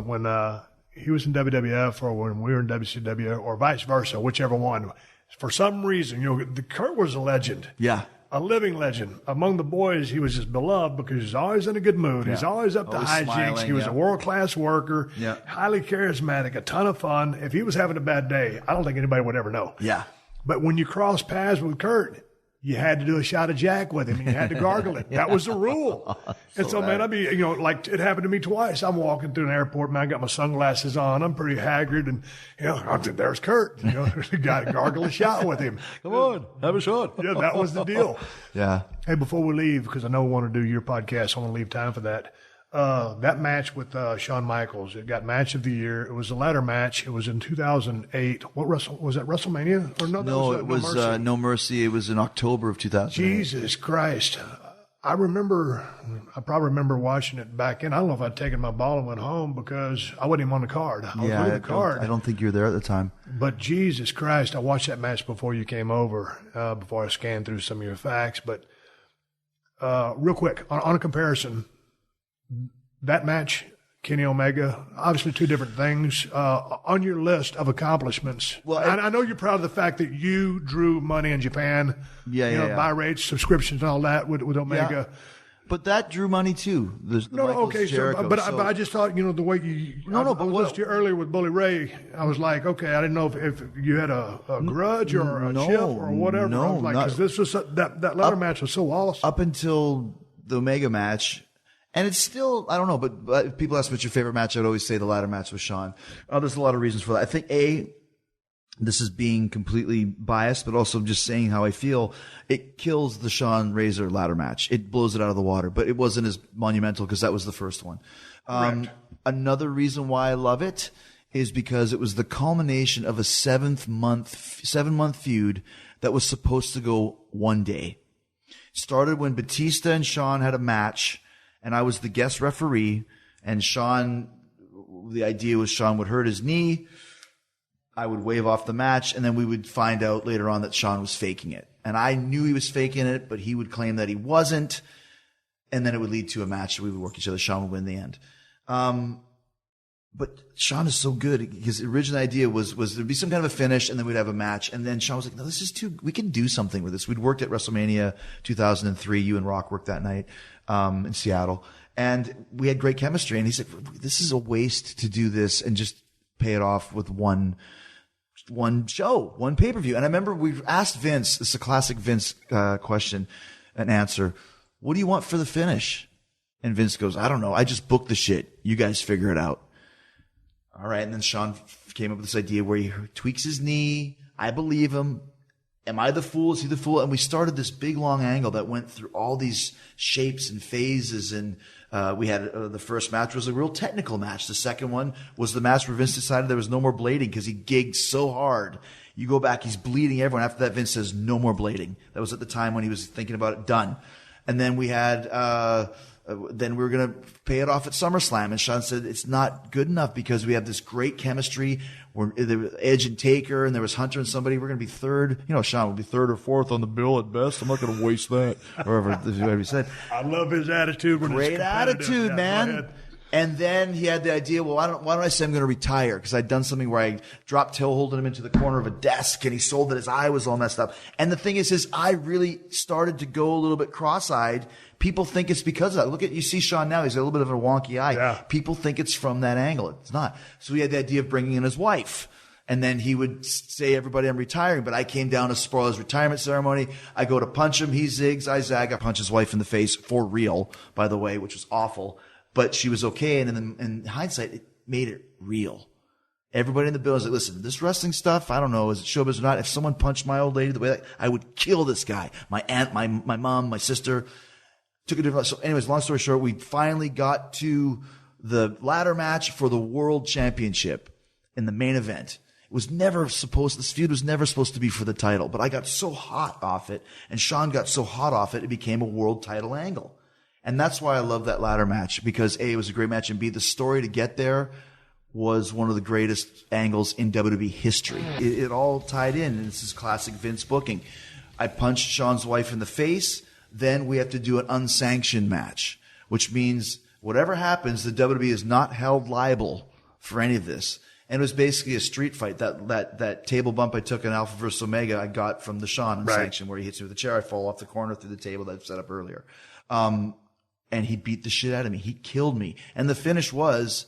he was in WWF or when we were in WCW or vice versa, whichever one. For some reason, Kurt was a legend. Yeah. A living legend. Among the boys, he was just beloved because he's always in a good mood. Yeah. He's always up to hijinks. Smiling, he was a world-class worker, highly charismatic, a ton of fun. If he was having a bad day, I don't think anybody would ever know. Yeah. But when you cross paths with Kurt, you had to do a shot of Jack with him. You had to gargle it. That was the rule. And so, man, I'd be, like it happened to me twice. I'm walking through an airport, man. I got my sunglasses on. I'm pretty haggard. And, there's Kurt. Got to gargle a shot with him. Come on, have a shot. Yeah, that was the deal. Yeah. Hey, before we leave, because I know we want to do your podcast, I want to leave time for that. That match with Shawn Michaels, it got match of the year. It was a ladder match. It was in 2008. What was that, WrestleMania? Or no, it was No Mercy. It was in October of 2008. Jesus Christ. I probably remember watching it back in. I don't know if I'd taken my ball and went home because I wasn't even on the card. I was on the card. I don't think you were there at the time. But Jesus Christ, I watched that match before you came over, before I scanned through some of your facts. But real quick, on a comparison, that match, Kenny Omega, obviously two different things. On your list of accomplishments, well, I know you're proud of the fact that you drew money in Japan, buy rates, subscriptions, and all that with Omega. Yeah. But that drew money too. Jericho, but I just thought, the way you. I listened to you earlier with Bully Ray. I was like, okay, I didn't know if you had a grudge or a chip or whatever. No, I was like, because this was that ladder match was so awesome. Up until the Omega match. And it's still, I don't know, but if people ask what's your favorite match, I would always say the ladder match with Shawn. There's a lot of reasons for that. I think, this is being completely biased, but also just saying how I feel. It kills the Shawn Razor ladder match. It blows it out of the water, but it wasn't as monumental because that was the first one. Another reason why I love it is because it was the culmination of a 7-month feud that was supposed to go one day. It started when Batista and Shawn had a match, and I was the guest referee, and the idea was Shawn would hurt his knee. I would wave off the match, and then we would find out later on that Shawn was faking it. And I knew he was faking it, but he would claim that he wasn't, and then it would lead to a match. We would work each other. Shawn would win in the end. But Shawn is so good. His original idea was there'd be some kind of a finish, and then we'd have a match. And then Shawn was like, no, this is we can do something with this. We'd worked at WrestleMania 2003. You and Rock worked that night in Seattle. And we had great chemistry. And he said, this is a waste to do this and just pay it off with one show, one pay-per-view. And I remember we asked Vince, this is a classic Vince question and answer, what do you want for the finish? And Vince goes, I don't know. I just booked the shit. You guys figure it out. All right. And then Shawn came up with this idea where he tweaks his knee. I believe him. Am I the fool? Is he the fool? And we started this big long angle that went through all these shapes and phases. And we had the first match was a real technical match. The second one was the match where Vince decided there was no more blading because he gigged so hard. You go back, he's bleeding everyone. After that, Vince says no more blading. That was at the time when he was thinking about it done. And then we had, then we were going to pay it off at SummerSlam. And Shawn said, it's not good enough because we have this great chemistry. There was Edge and Taker, and there was Hunter and somebody. We're going to be third. Shawn will be third or fourth on the bill at best. I'm not going to waste that. Or whatever he said. I love his attitude. Great attitude, man. And then he had the idea, well, why don't I say I'm going to retire? Because I'd done something where I dropped tail holding him into the corner of a desk, and he sold that his eye was all messed up. And the thing is, his eye really started to go a little bit cross-eyed. People think it's because of that. You see Shawn now, he's got a little bit of a wonky eye. Yeah. People think it's from that angle. It's not. So he had the idea of bringing in his wife. And then he would say, everybody, I'm retiring. But I came down to spoil his retirement ceremony. I go to punch him. He zigs. I zag. I punch his wife in the face for real, by the way, which was awful. But she was okay. And in hindsight, it made it real. Everybody in the building was like, listen, this wrestling stuff, I don't know, is it showbiz or not? If someone punched my old lady the way I would kill this guy. My aunt, my mom, my sister. Took a different. So anyways, long story short, we finally got to the ladder match for the world championship in the main event. This feud was never supposed to be for the title, but I got so hot off it, and Shawn got so hot off it, it became a world title angle. And that's why I love that ladder match, because A, it was a great match, and B, the story to get there was one of the greatest angles in WWE history. It all tied in, and this is classic Vince booking. I punched Shawn's wife in the face, then we have to do an unsanctioned match, which means whatever happens, the WWE is not held liable for any of this. And it was basically a street fight. That table bump I took in Alpha vs. Omega, I got from the Shawn unsanctioned, where he hits me with a chair. I fall off the corner through the table that I've set up earlier. And he beat the shit out of me. He killed me. And the finish was,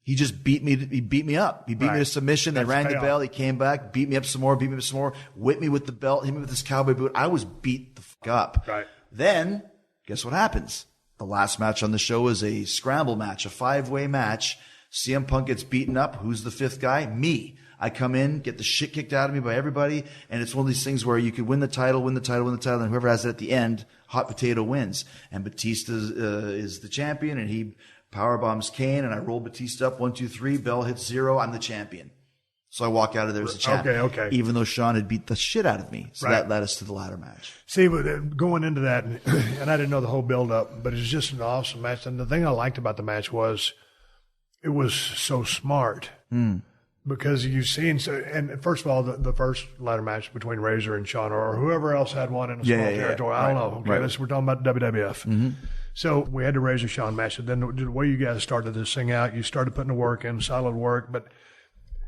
he just beat me. He beat me up. He beat me to submission. They rang the bell. He came back, beat me up some more, whipped me with the belt, hit me with his cowboy boot. I was beat the fuck up. Right. Then, guess what happens? The last match on the show is a scramble match, a 5-way match. CM Punk gets beaten up. Who's the fifth guy? Me. I come in, get the shit kicked out of me by everybody, and it's one of these things where you could win the title, and whoever has it at the end, hot potato wins. And Batista is the champion, and he powerbombs Kane, and I roll Batista up 1, 2, 3. Bell hits 0. I'm the champion. So I walk out of there as the champion. Okay. Even though Shawn had beat the shit out of me. So that led us to the ladder match. See, but going into that, and I didn't know the whole build-up, but it's just an awesome match. And the thing I liked about the match was it was so smart. Because you've seen, and first of all, the first ladder match between Razor and Shawn, or whoever else had one in a small territory. I don't know. Okay, we're talking about WWF. So we had the Razor Shawn match. And then the way you guys started this thing out, you started putting the work in, solid work, but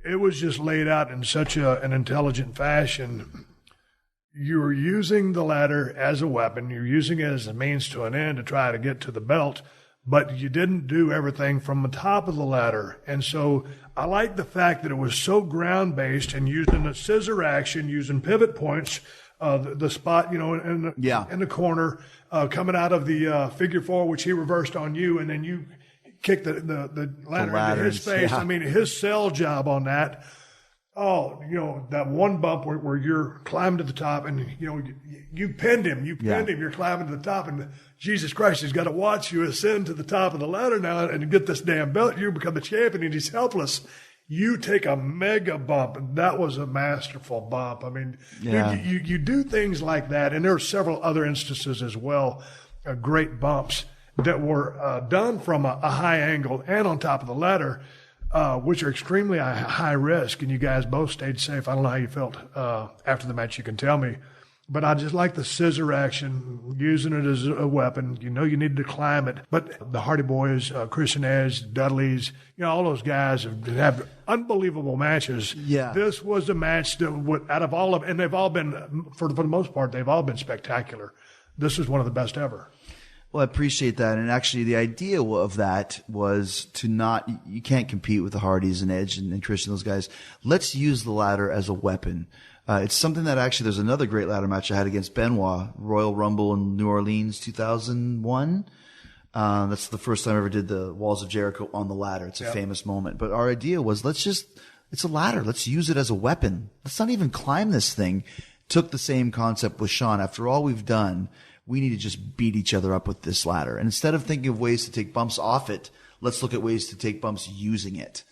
it was just laid out in such an intelligent fashion. You're using the ladder as a weapon. You're using it as a means to an end to try to get to the belt, but you didn't do everything from the top of the ladder. And so I like the fact that it was so ground-based and using a scissor action, using pivot points, the spot, in the corner, coming out of the figure 4, which he reversed on you, and then you kicked the ladder into his face. Yeah. I mean, his sell job on that. Oh, that one bump where you're climbing to the top and, you pinned him. You're climbing to the top, and Jesus Christ, he's got to watch you ascend to the top of the ladder now and get this damn belt. You become the champion and he's helpless. You take a mega bump, and that was a masterful bump. I mean, you do things like that, and there are several other instances as well, great bumps that were done from a high angle and on top of the ladder, which are extremely high risk, and you guys both stayed safe. I don't know how you felt after the match. You can tell me. But I just like the scissor action, using it as a weapon. You needed to climb it. But the Hardy Boys, Chris and Edge, Dudleys, all those guys have unbelievable matches. Yeah. This was a match that out of all of, and they've all been, for the most part, they've all been spectacular. This is one of the best ever. Well, I appreciate that. And actually, the idea of that was you can't compete with the Hardys and Edge and Chris and those guys. Let's use the ladder as a weapon. It's something that actually, there's another great ladder match I had against Benoit, Royal Rumble in New Orleans, 2001. That's the first time I ever did the Walls of Jericho on the ladder. It's a famous moment. But our idea was, it's a ladder. Let's use it as a weapon. Let's not even climb this thing. Took the same concept with Shawn. After all we've done, we need to just beat each other up with this ladder. And instead of thinking of ways to take bumps off it, let's look at ways to take bumps using it.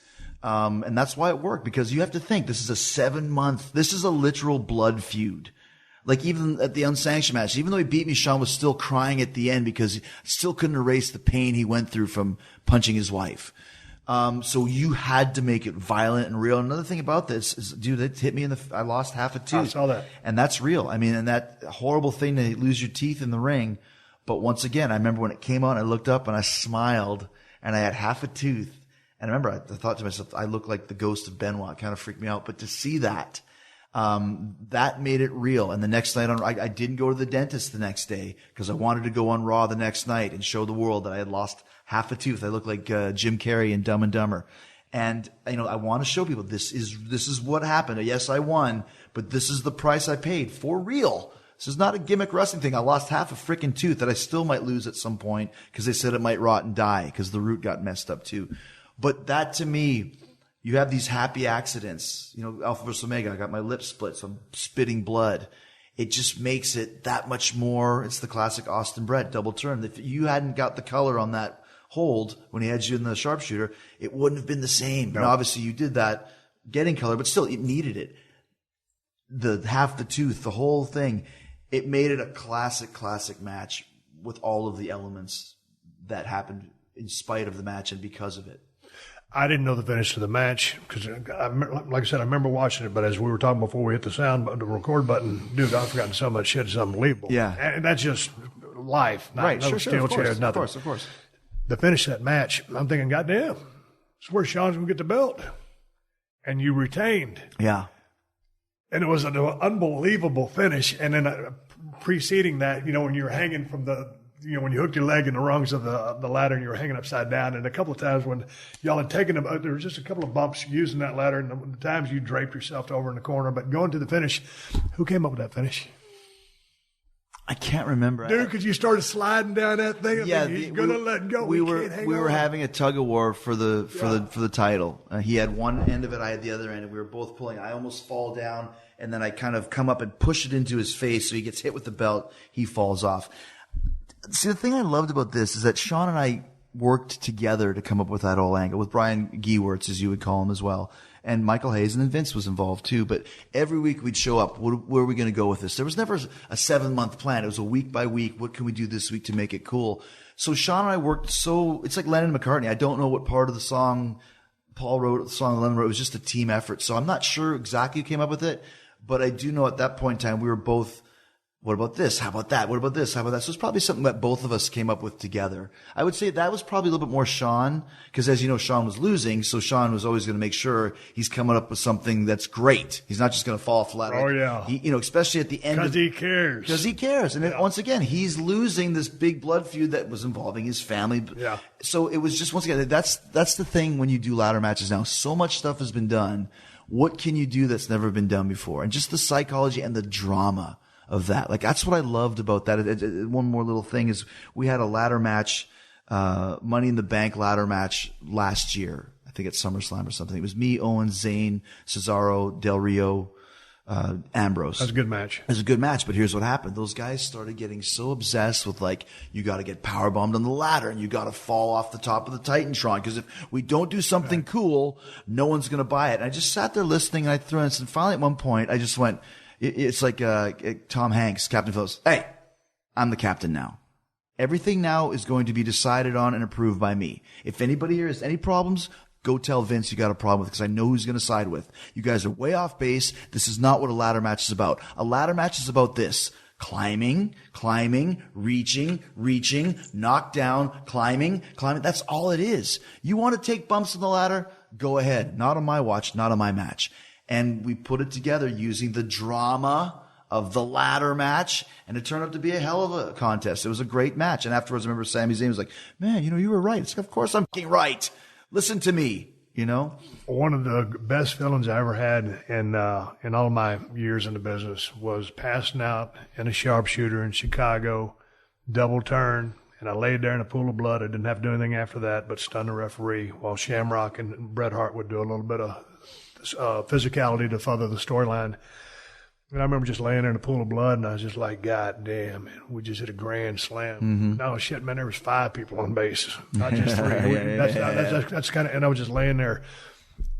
And that's why it worked, because you have to think, this is a 7-month, this is a literal blood feud. Like, even at the unsanctioned match, even though he beat me, Shawn was still crying at the end because he still couldn't erase the pain he went through from punching his wife. So you had to make it violent and real. Another thing about this is, dude, it hit me I lost half a tooth. I saw that. And that's real. I mean, and that horrible thing to lose your teeth in the ring. But once again, I remember when it came out, I looked up and I smiled and I had half a tooth. And I remember I thought to myself, I look like the ghost of Benoit. It kind of freaked me out. But to see that, that made it real. And the next night I didn't go to the dentist the next day because I wanted to go on Raw the next night and show the world that I had lost half a tooth. I looked like Jim Carrey in Dumb and Dumber. And, I want to show people this is what happened. Yes, I won, but this is the price I paid for real. This is not a gimmick wrestling thing. I lost half a freaking tooth that I still might lose at some point because they said it might rot and die because the root got messed up too. But that, to me, you have these happy accidents. Alpha vs. Omega, I got my lip split, so I'm spitting blood. It just makes it that much more. It's the classic Austin Brett double turn. If you hadn't got the color on that hold when he had you in the sharpshooter, it wouldn't have been the same. No. And obviously you did that getting color, but still, it needed it. The half the tooth, the whole thing, it made it a classic match with all of the elements that happened in spite of the match and because of it. I didn't know the finish to the match because, like I said, I remember watching it. But as we were talking before we hit the record button, dude, I've forgotten so much shit. It's unbelievable. Yeah, and that's just life. Right? No steel chairs, nothing. Of course. The finish of that match, I'm thinking, goddamn, it's where Sean's gonna get the belt, and you retained. Yeah. And it was an unbelievable finish. And then preceding that, when you were hanging from when you hooked your leg in the rungs of the ladder and you were hanging upside down, and a couple of times when y'all had taken them, there was just a couple of bumps using that ladder, and the times you draped yourself over in the corner. But going to the finish, who came up with that finish? I can't remember. Dude, because you started sliding down that thing. Yeah, he's gonna let go. We were having a tug of war for the title. He had one end of it, I had the other end, and we were both pulling. I almost fall down, and then I kind of come up and push it into his face, so he gets hit with the belt. He falls off. See, the thing I loved about this is that Sean and I worked together to come up with that whole angle, with Brian Giewirtz, as you would call him as well. And Michael Hayes, and then Vince was involved too. But every week we'd show up. Where are we going to go with this? There was never a 7-month plan. It was a week by week. What can we do this week to make it cool? So Sean and I worked it's like Lennon and McCartney. I don't know what part of the song Paul wrote, the song Lennon wrote. It was just a team effort. So I'm not sure exactly who came up with it. But I do know at that point in time we were both, what about this? How about that? What about this? How about that? So it's probably something that both of us came up with together. I would say that was probably a little bit more Sean, because as you know, Sean was losing, so Sean was always going to make sure he's coming up with something that's great. He's not just going to fall flat. Oh, yeah. Especially at the end. Because he cares. Because he cares. And once again, he's losing this big blood feud that was involving his family. Yeah. So it was just, once again, that's the thing when you do ladder matches now. So much stuff has been done. What can you do that's never been done before? And just the psychology and the drama of that. Like, that's what I loved about that. One more little thing is we had a ladder match, Money in the Bank ladder match last year. I think at SummerSlam or something. It was me, Owens, Zayn, Cesaro, Del Rio, Ambrose. That's a good match. It was a good match, but here's what happened. Those guys started getting so obsessed with, like, you got to get powerbombed on the ladder and you got to fall off the top of the Titantron, because if we don't do something cool, no one's going to buy it. And I just sat there listening, and I threw in, and finally at one point I just went, it's like Tom Hanks, Captain Phillips. Hey, I'm the captain now. Everything now is going to be decided on and approved by me. If anybody here has any problems, go tell Vince you got a problem with, because I know who's going to side with. You guys are way off base. This is not what a ladder match is about. A ladder match is about this. Climbing, reaching, knock down, climbing. That's all it is. You want to take bumps on the ladder? Go ahead. Not on my watch, not on my match. And we put it together using the drama of the ladder match, and it turned out to be a hell of a contest. It was a great match. And afterwards, I remember Sami Zayn was like, man, you were right. It's like, of course I'm fucking right. Listen to me, One of the best feelings I ever had in all my years in the business was passing out in a sharpshooter in Chicago, double turn, and I laid there in a pool of blood. I didn't have to do anything after that but stun the referee, while Shamrock and Bret Hart would do a little bit of physicality to further the storyline. And I remember just laying there in a pool of blood, and I was just like, God damn, man, we just hit a grand slam. Mm-hmm. No, shit, man, there was 5 people on base, not just 3. That's kind of, and I was just laying there.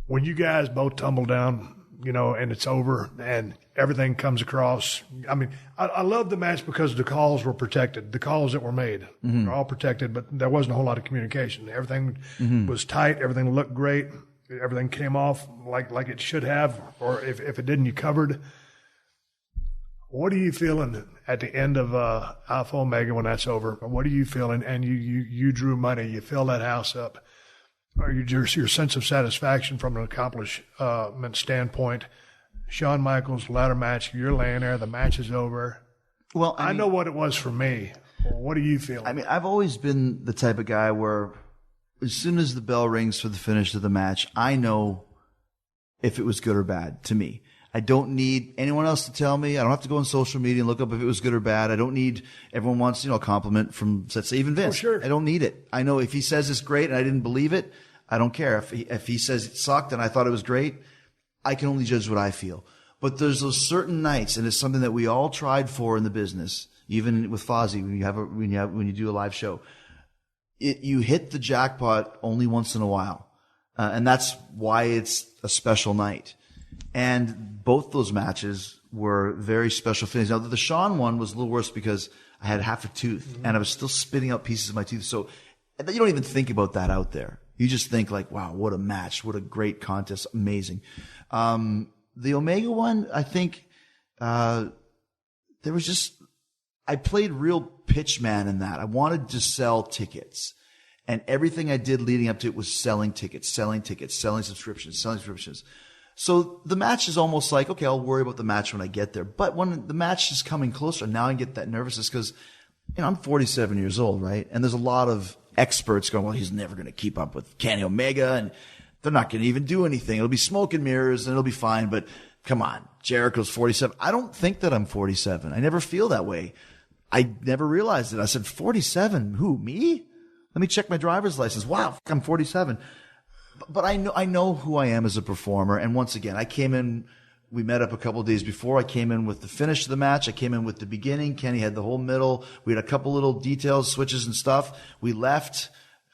When you guys both tumble down, and it's over, and everything comes across. I mean, I love the match because the calls were protected. The calls that were made are all protected, but there wasn't a whole lot of communication. Everything was tight. Everything looked great. Everything came off like it should have, or if it didn't, you covered. What are you feeling at the end of Alpha Omega when that's over? What are you feeling? And you drew money. You fill that house up. Or your sense of satisfaction from an accomplishment standpoint. Shawn Michaels, ladder match. You're laying there. The match is over. Well, I know what it was for me. What are you feeling? I mean, I've always been the type of guy where as soon as the bell rings for the finish of the match, I know if it was good or bad to me. I don't need anyone else to tell me. I don't have to go on social media and look up if it was good or bad. I don't need, everyone wants, a compliment from, let's say, even Vince. Oh, sure. I don't need it. I know if he says it's great and I didn't believe it, I don't care. If he says it sucked and I thought it was great, I can only judge what I feel. But there's those certain nights, and it's something that we all tried for in the business, even with Fozzy, when you do a live show. You hit the jackpot only once in a while. And that's why it's a special night. And both those matches were very special finishes. Now, the Shawn one was a little worse because I had half a tooth and I was still spitting out pieces of my tooth. So you don't even think about that out there. You just think like, wow, what a match. What a great contest. Amazing. The Omega one, I think, I played real pitchman in that. I wanted to sell tickets. And everything I did leading up to it was selling tickets, selling subscriptions. So the match is almost like, okay, I'll worry about the match when I get there. But when the match is coming closer, now I get that nervousness because, I'm 47 years old, right? And there's a lot of experts going, well, he's never going to keep up with Kenny Omega, and they're not going to even do anything. It'll be smoke and mirrors, and it'll be fine. But come on, Jericho's 47. I don't think that I'm 47. I never feel that way. I never realized it. I said, 47? Who, me? Let me check my driver's license. Wow, I'm 47. But I know who I am as a performer. And once again, I came in, we met up a couple of days before. I came in with the finish of the match. I came in with the beginning. Kenny had the whole middle. We had a couple little details, switches and stuff. We left.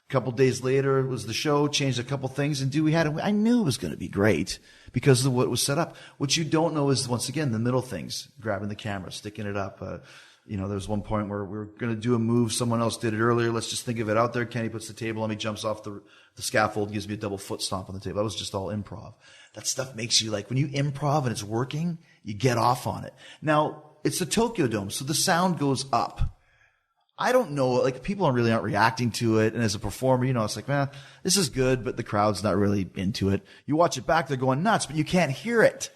A couple of days later, it was the show, changed a couple things. And I knew it was going to be great because of what was set up. What you don't know is, once again, the middle things, grabbing the camera, sticking it up. There was one point where we were going to do a move. Someone else did it earlier. Let's just think of it out there. Kenny puts the table on me, jumps off the scaffold, gives me a double foot stomp on the table. That was just all improv. That stuff makes you like, when you improv and it's working, you get off on it. Now, it's the Tokyo Dome, so the sound goes up. I don't know, like people aren't reacting to it. And as a performer, it's like, man, this is good, but the crowd's not really into it. You watch it back, they're going nuts, but you can't hear it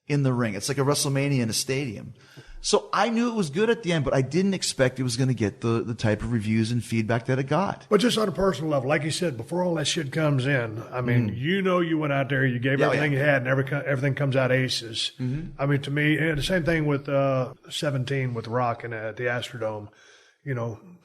in the ring. It's like a WrestleMania in a stadium. So I knew it was good at the end, but I didn't expect it was going to get the type of reviews and feedback that it got. But just on a personal level, like you said, before all that shit comes in, I mean, you went out there, you gave everything you had, and everything comes out aces. Mm-hmm. I mean, to me, the same thing with 17 with Rock and at the Astrodome.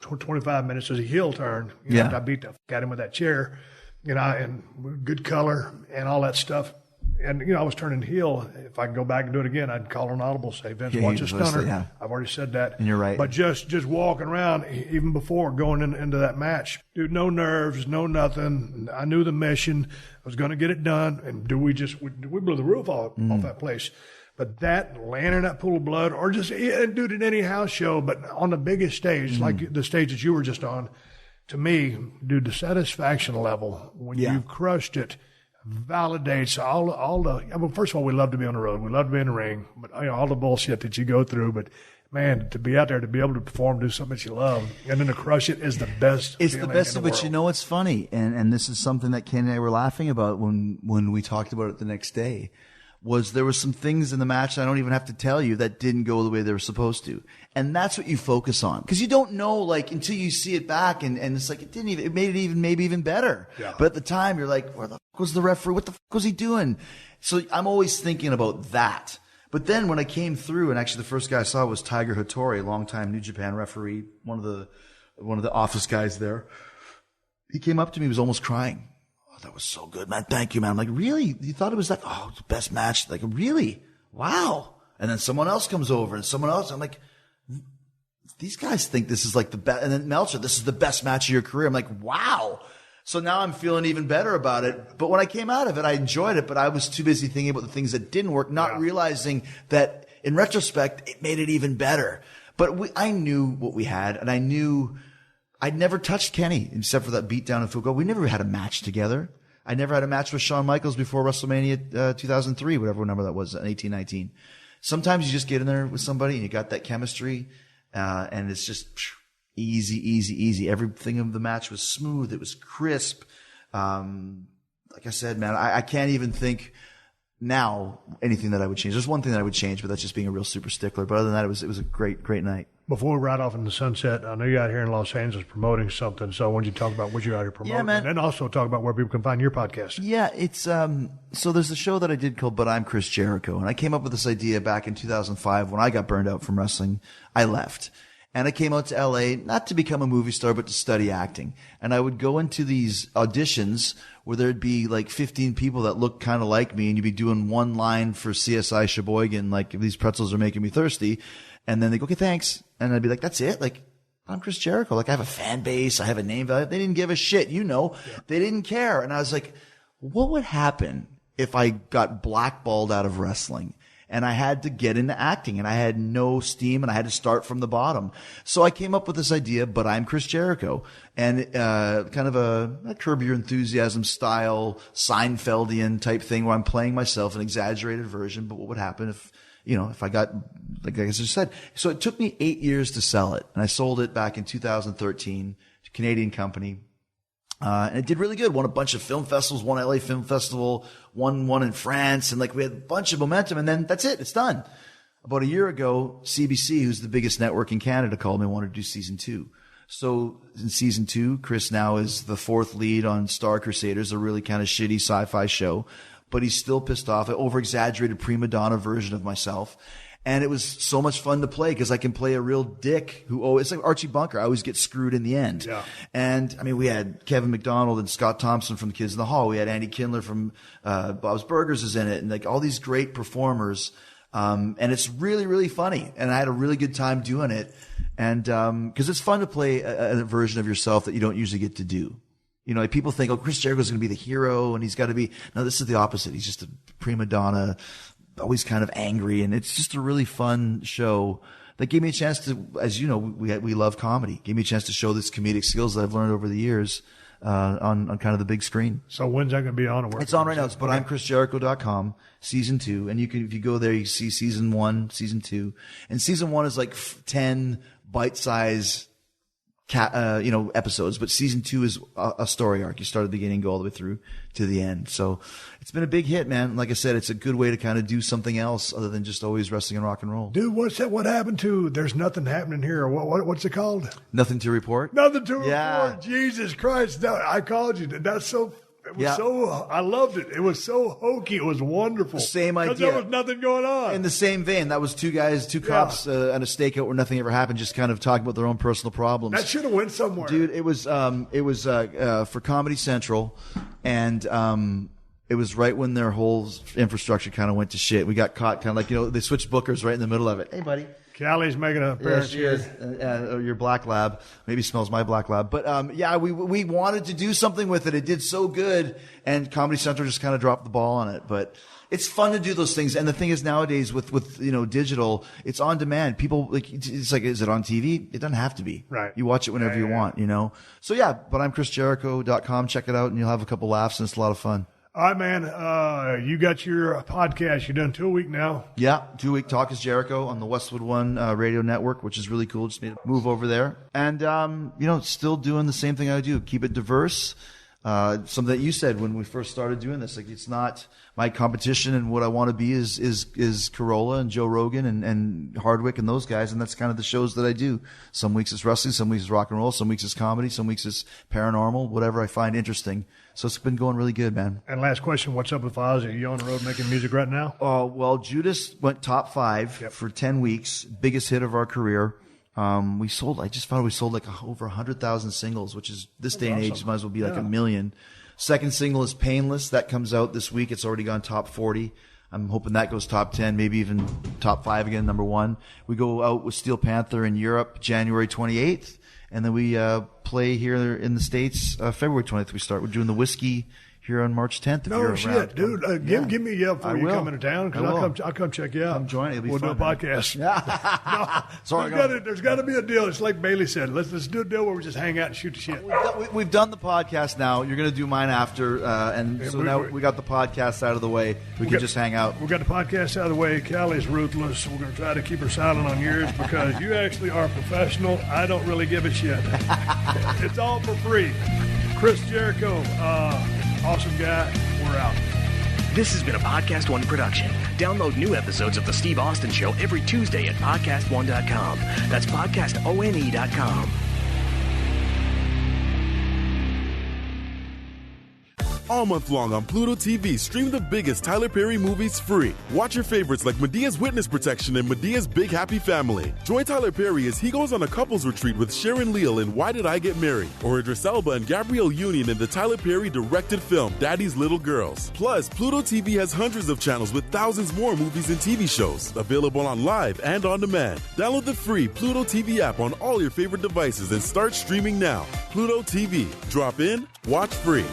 25 minutes was a heel turn. I beat the fuck out of him with that chair, and good color and all that stuff. And, I was turning heel. If I could go back and do it again, I'd call an audible, say, Vince, watch a stunner. Yeah. I've already said that. And you're right. But just walking around, even before going into that match, dude, no nerves, no nothing. I knew the mission. I was going to get it done. And we blew the roof off that place. But that, laying in that pool of blood, or just do it in any house show, but on the biggest stage, like the stage that you were just on, to me, dude, the satisfaction level, when you've crushed it, validates all the, first of all, we love to be on the road. We love to be in the ring, but all the bullshit that you go through. But man, to be out there, to be able to perform, do something that you love, and then to crush it is the best. It's the best, but world. It's funny. And this is something that Ken and I were laughing about when we talked about it the next day. There were some things in the match, I don't even have to tell you, that didn't go the way they were supposed to. And that's what you focus on. Because you don't know, like, until you see it back, and it's like, it made it even better. Yeah. But at the time, you're like, where the fuck was the referee? What the fuck was he doing? So I'm always thinking about that. But then when I came through, and actually the first guy I saw was Tiger Hattori, longtime New Japan referee, one of the office guys there. He came up to me, he was almost crying. That was so good, man. Thank you, man. I'm like, really? You thought it was the best match? Like, really? Wow. And then someone else comes over and someone else. I'm like, these guys think this is like the best. And then Meltzer, this is the best match of your career. I'm like, wow. So now I'm feeling even better about it. But when I came out of it, I enjoyed it, but I was too busy thinking about the things that didn't work, not realizing that in retrospect, it made it even better. But I knew what we had, and I knew I'd never touched Kenny except for that beatdown in Fukuoka. We never had a match together. I never had a match with Shawn Michaels before WrestleMania 2003, whatever number that was, 1819. Sometimes you just get in there with somebody and you got that chemistry, and it's just easy. Everything of the match was smooth. It was crisp. Like I said, man, I can't even think now anything that I would change. There's one thing that I would change, but that's just being a real super stickler. But other than that, it was a great night. Before we ride off in the sunset, I know you're out here in Los Angeles promoting something. So I wanted you to talk about what you're out here promoting. Yeah, man. And also talk about where people can find your podcast. Yeah, it's so there's a show that I did called But I'm Chris Jericho. And I came up with this idea back in 2005 when I got burned out from wrestling. I left. And I came out to LA, not to become a movie star, but to study acting. And I would go into these auditions where there'd be like 15 people that looked kind of like me, and you'd be doing one line for CSI Sheboygan, like, these pretzels are making me thirsty. And then they go, okay, thanks. And I'd be like, that's it? Like, I'm Chris Jericho. Like, I have a fan base. I have a name value. They didn't give a shit. Yeah. They didn't care. And I was like, what would happen if I got blackballed out of wrestling? and I had to get into acting, and I had no steam, and I had to start from the bottom. So I came up with this idea, but I'm Chris Jericho, and kind of a Curb Your Enthusiasm style Seinfeldian type thing where I'm playing myself, an exaggerated version. But what would happen if I got, like I just said? So it took me 8 years to sell it, and I sold it back in 2013 to a Canadian company. And it did really good. Won a bunch of film festivals, won LA Film Festival, won one in France. And we had a bunch of momentum. And then that's it. It's done. About a year ago, CBC, who's the biggest network in Canada, called me and wanted to do season 2. So in season 2, Chris now is the 4th lead on Star Crusaders, a really kind of shitty sci-fi show. But he's still pissed off, an over-exaggerated prima donna version of myself. And it was so much fun to play because I can play a real dick it's like Archie Bunker. I always get screwed in the end. Yeah. And I mean, we had Kevin McDonald and Scott Thompson from The Kids in the Hall. We had Andy Kindler from Bob's Burgers is in it, and all these great performers. And it's really, really funny. And I had a really good time doing it. And because it's fun to play a version of yourself that you don't usually get to do. People think, Chris Jericho's going to be the hero, and he's got to be. No, this is the opposite. He's just a prima donna, always kind of angry, and it's just a really fun show that gave me a chance to, as you know, we love comedy. Gave me a chance to show this comedic skills that I've learned over the years on kind of the big screen. So when's that going to be on? It's on right now. It's ButI'mChrisJericho.com, season 2, and if you go there, you see season 1, season 2, and season 1 is like 10 bite-sized episodes, but season 2 is a story arc. You start at the beginning, go all the way through to the end. So it's been a big hit, man. Like I said, it's a good way to kind of do something else other than just always wrestling and rock and roll. Dude, what's that? What happened to There's Nothing Happening Here? What's it called? Nothing to Report? Nothing to Report. Jesus Christ. I called you. That's so... It was I loved it. It was so hokey. It was wonderful. Same idea. Because there was nothing going on. In the same vein, that was two cops on a stakeout where nothing ever happened, just kind of talking about their own personal problems. That should have went somewhere. Dude, it was for Comedy Central, and it was right when their whole infrastructure kind of went to shit. We got caught kind of like, they switched bookers right in the middle of it. Hey, buddy. Callie's making an appearance here. Your black lab. Maybe smells my black lab. But we wanted to do something with it. It did so good, and Comedy Central just kind of dropped the ball on it. But it's fun to do those things. And the thing is, nowadays with digital, it's on demand. People it's like, is it on TV? It doesn't have to be. Right. You watch it whenever you want. So but I'm ChrisJericho.com. Check it out, and you'll have a couple laughs, and it's a lot of fun. All right, man. You got your podcast. You're done 2 a week now. Yeah, 2 a week. Talk is Jericho on the Westwood One radio network, which is really cool. Just made a move over there. And, still doing the same thing I do. Keep it diverse. Something that you said when we first started doing this. Like, it's not my competition, and what I want to be is Corolla and Joe Rogan and Hardwick and those guys. And that's kind of the shows that I do. Some weeks it's wrestling, some weeks it's rock and roll, some weeks it's comedy, some weeks it's paranormal, whatever I find interesting. So it's been going really good, man. And last question, what's up with Ozzy? Are you on the road making music right now? Well, Judas went top 5 for 10 weeks. Biggest hit of our career. I just found we sold like over 100,000 singles, which is this day and age might as well be like 1 million. Second single is Painless. That comes out this week. It's already gone top 40. I'm hoping that goes top 10, maybe even top 5 again, number 1. We go out with Steel Panther in Europe January 28th. And then we play here in the States February 20th. We're doing the Whiskey here on March 10th. No shit, dude. Give me a yell before you come into town, because I'll come check you out. Come join. It'll be fun. We'll do a podcast. There's got to be a deal. It's like Bailey said. Let's do a deal where we just hang out and shoot the shit. We've done the podcast now. You're going to do mine after, now we got the podcast out of the way. We can just hang out. We got the podcast out of the way. Callie's ruthless. We're going to try to keep her silent on yours because you actually are professional. I don't really give a shit. It's all for free. Chris Jericho. Awesome guy. We're out. This has been a Podcast One production. Download new episodes of The Steve Austin Show every Tuesday at PodcastOne.com. That's PodcastOne.com. All month long on Pluto TV, stream the biggest Tyler Perry movies free. Watch your favorites like Medea's Witness Protection and Medea's Big Happy Family. Join Tyler Perry as he goes on a couples retreat with Sharon Leal in Why Did I Get Married? Or Idris Elba and Gabrielle Union in the Tyler Perry directed film Daddy's Little Girls. Plus, Pluto TV has hundreds of channels with thousands more movies and TV shows. Available on live and on demand. Download the free Pluto TV app on all your favorite devices and start streaming now. Pluto TV. Drop in, watch free.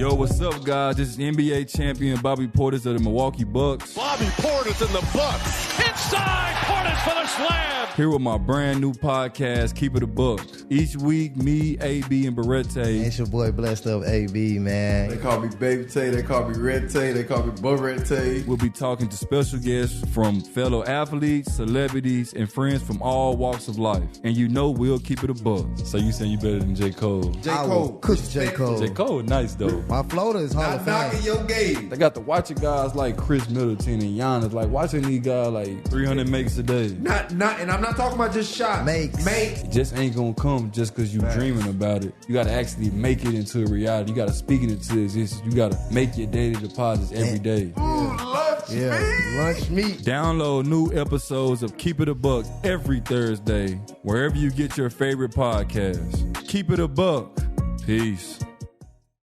Yo, what's up, guys? This is NBA champion Bobby Portis of the Milwaukee Bucks. Bobby Portis and the Bucks. Inside, Portis for the slam. Here with my brand new podcast, Keep It a Buck. Each week, me, AB, and Barrette. It's your boy Blessed Up AB, man. They call me Baby Tay, they call me Red Tay, they call me Barrette. We'll be talking to special guests from fellow athletes, celebrities, and friends from all walks of life. And you know we'll keep it a buck. So you saying you better than J. Cole? J. Cole. Cook J. Cole. J. Cole, nice though. My floater is Hall of Fame. Knocking your game. They got to watching guys like Chris Middleton and Giannis, like watching these guys like 300 makes a day. Not, and I'm not talking about just shots. Makes. It just ain't gonna come just because you dreaming about it. You gotta actually make it into a reality. You gotta speak it into existence. You gotta make your daily deposits every day. Ooh, lunch meat. Download new episodes of Keep It a Buck every Thursday, wherever you get your favorite podcasts. Keep it a buck. Peace.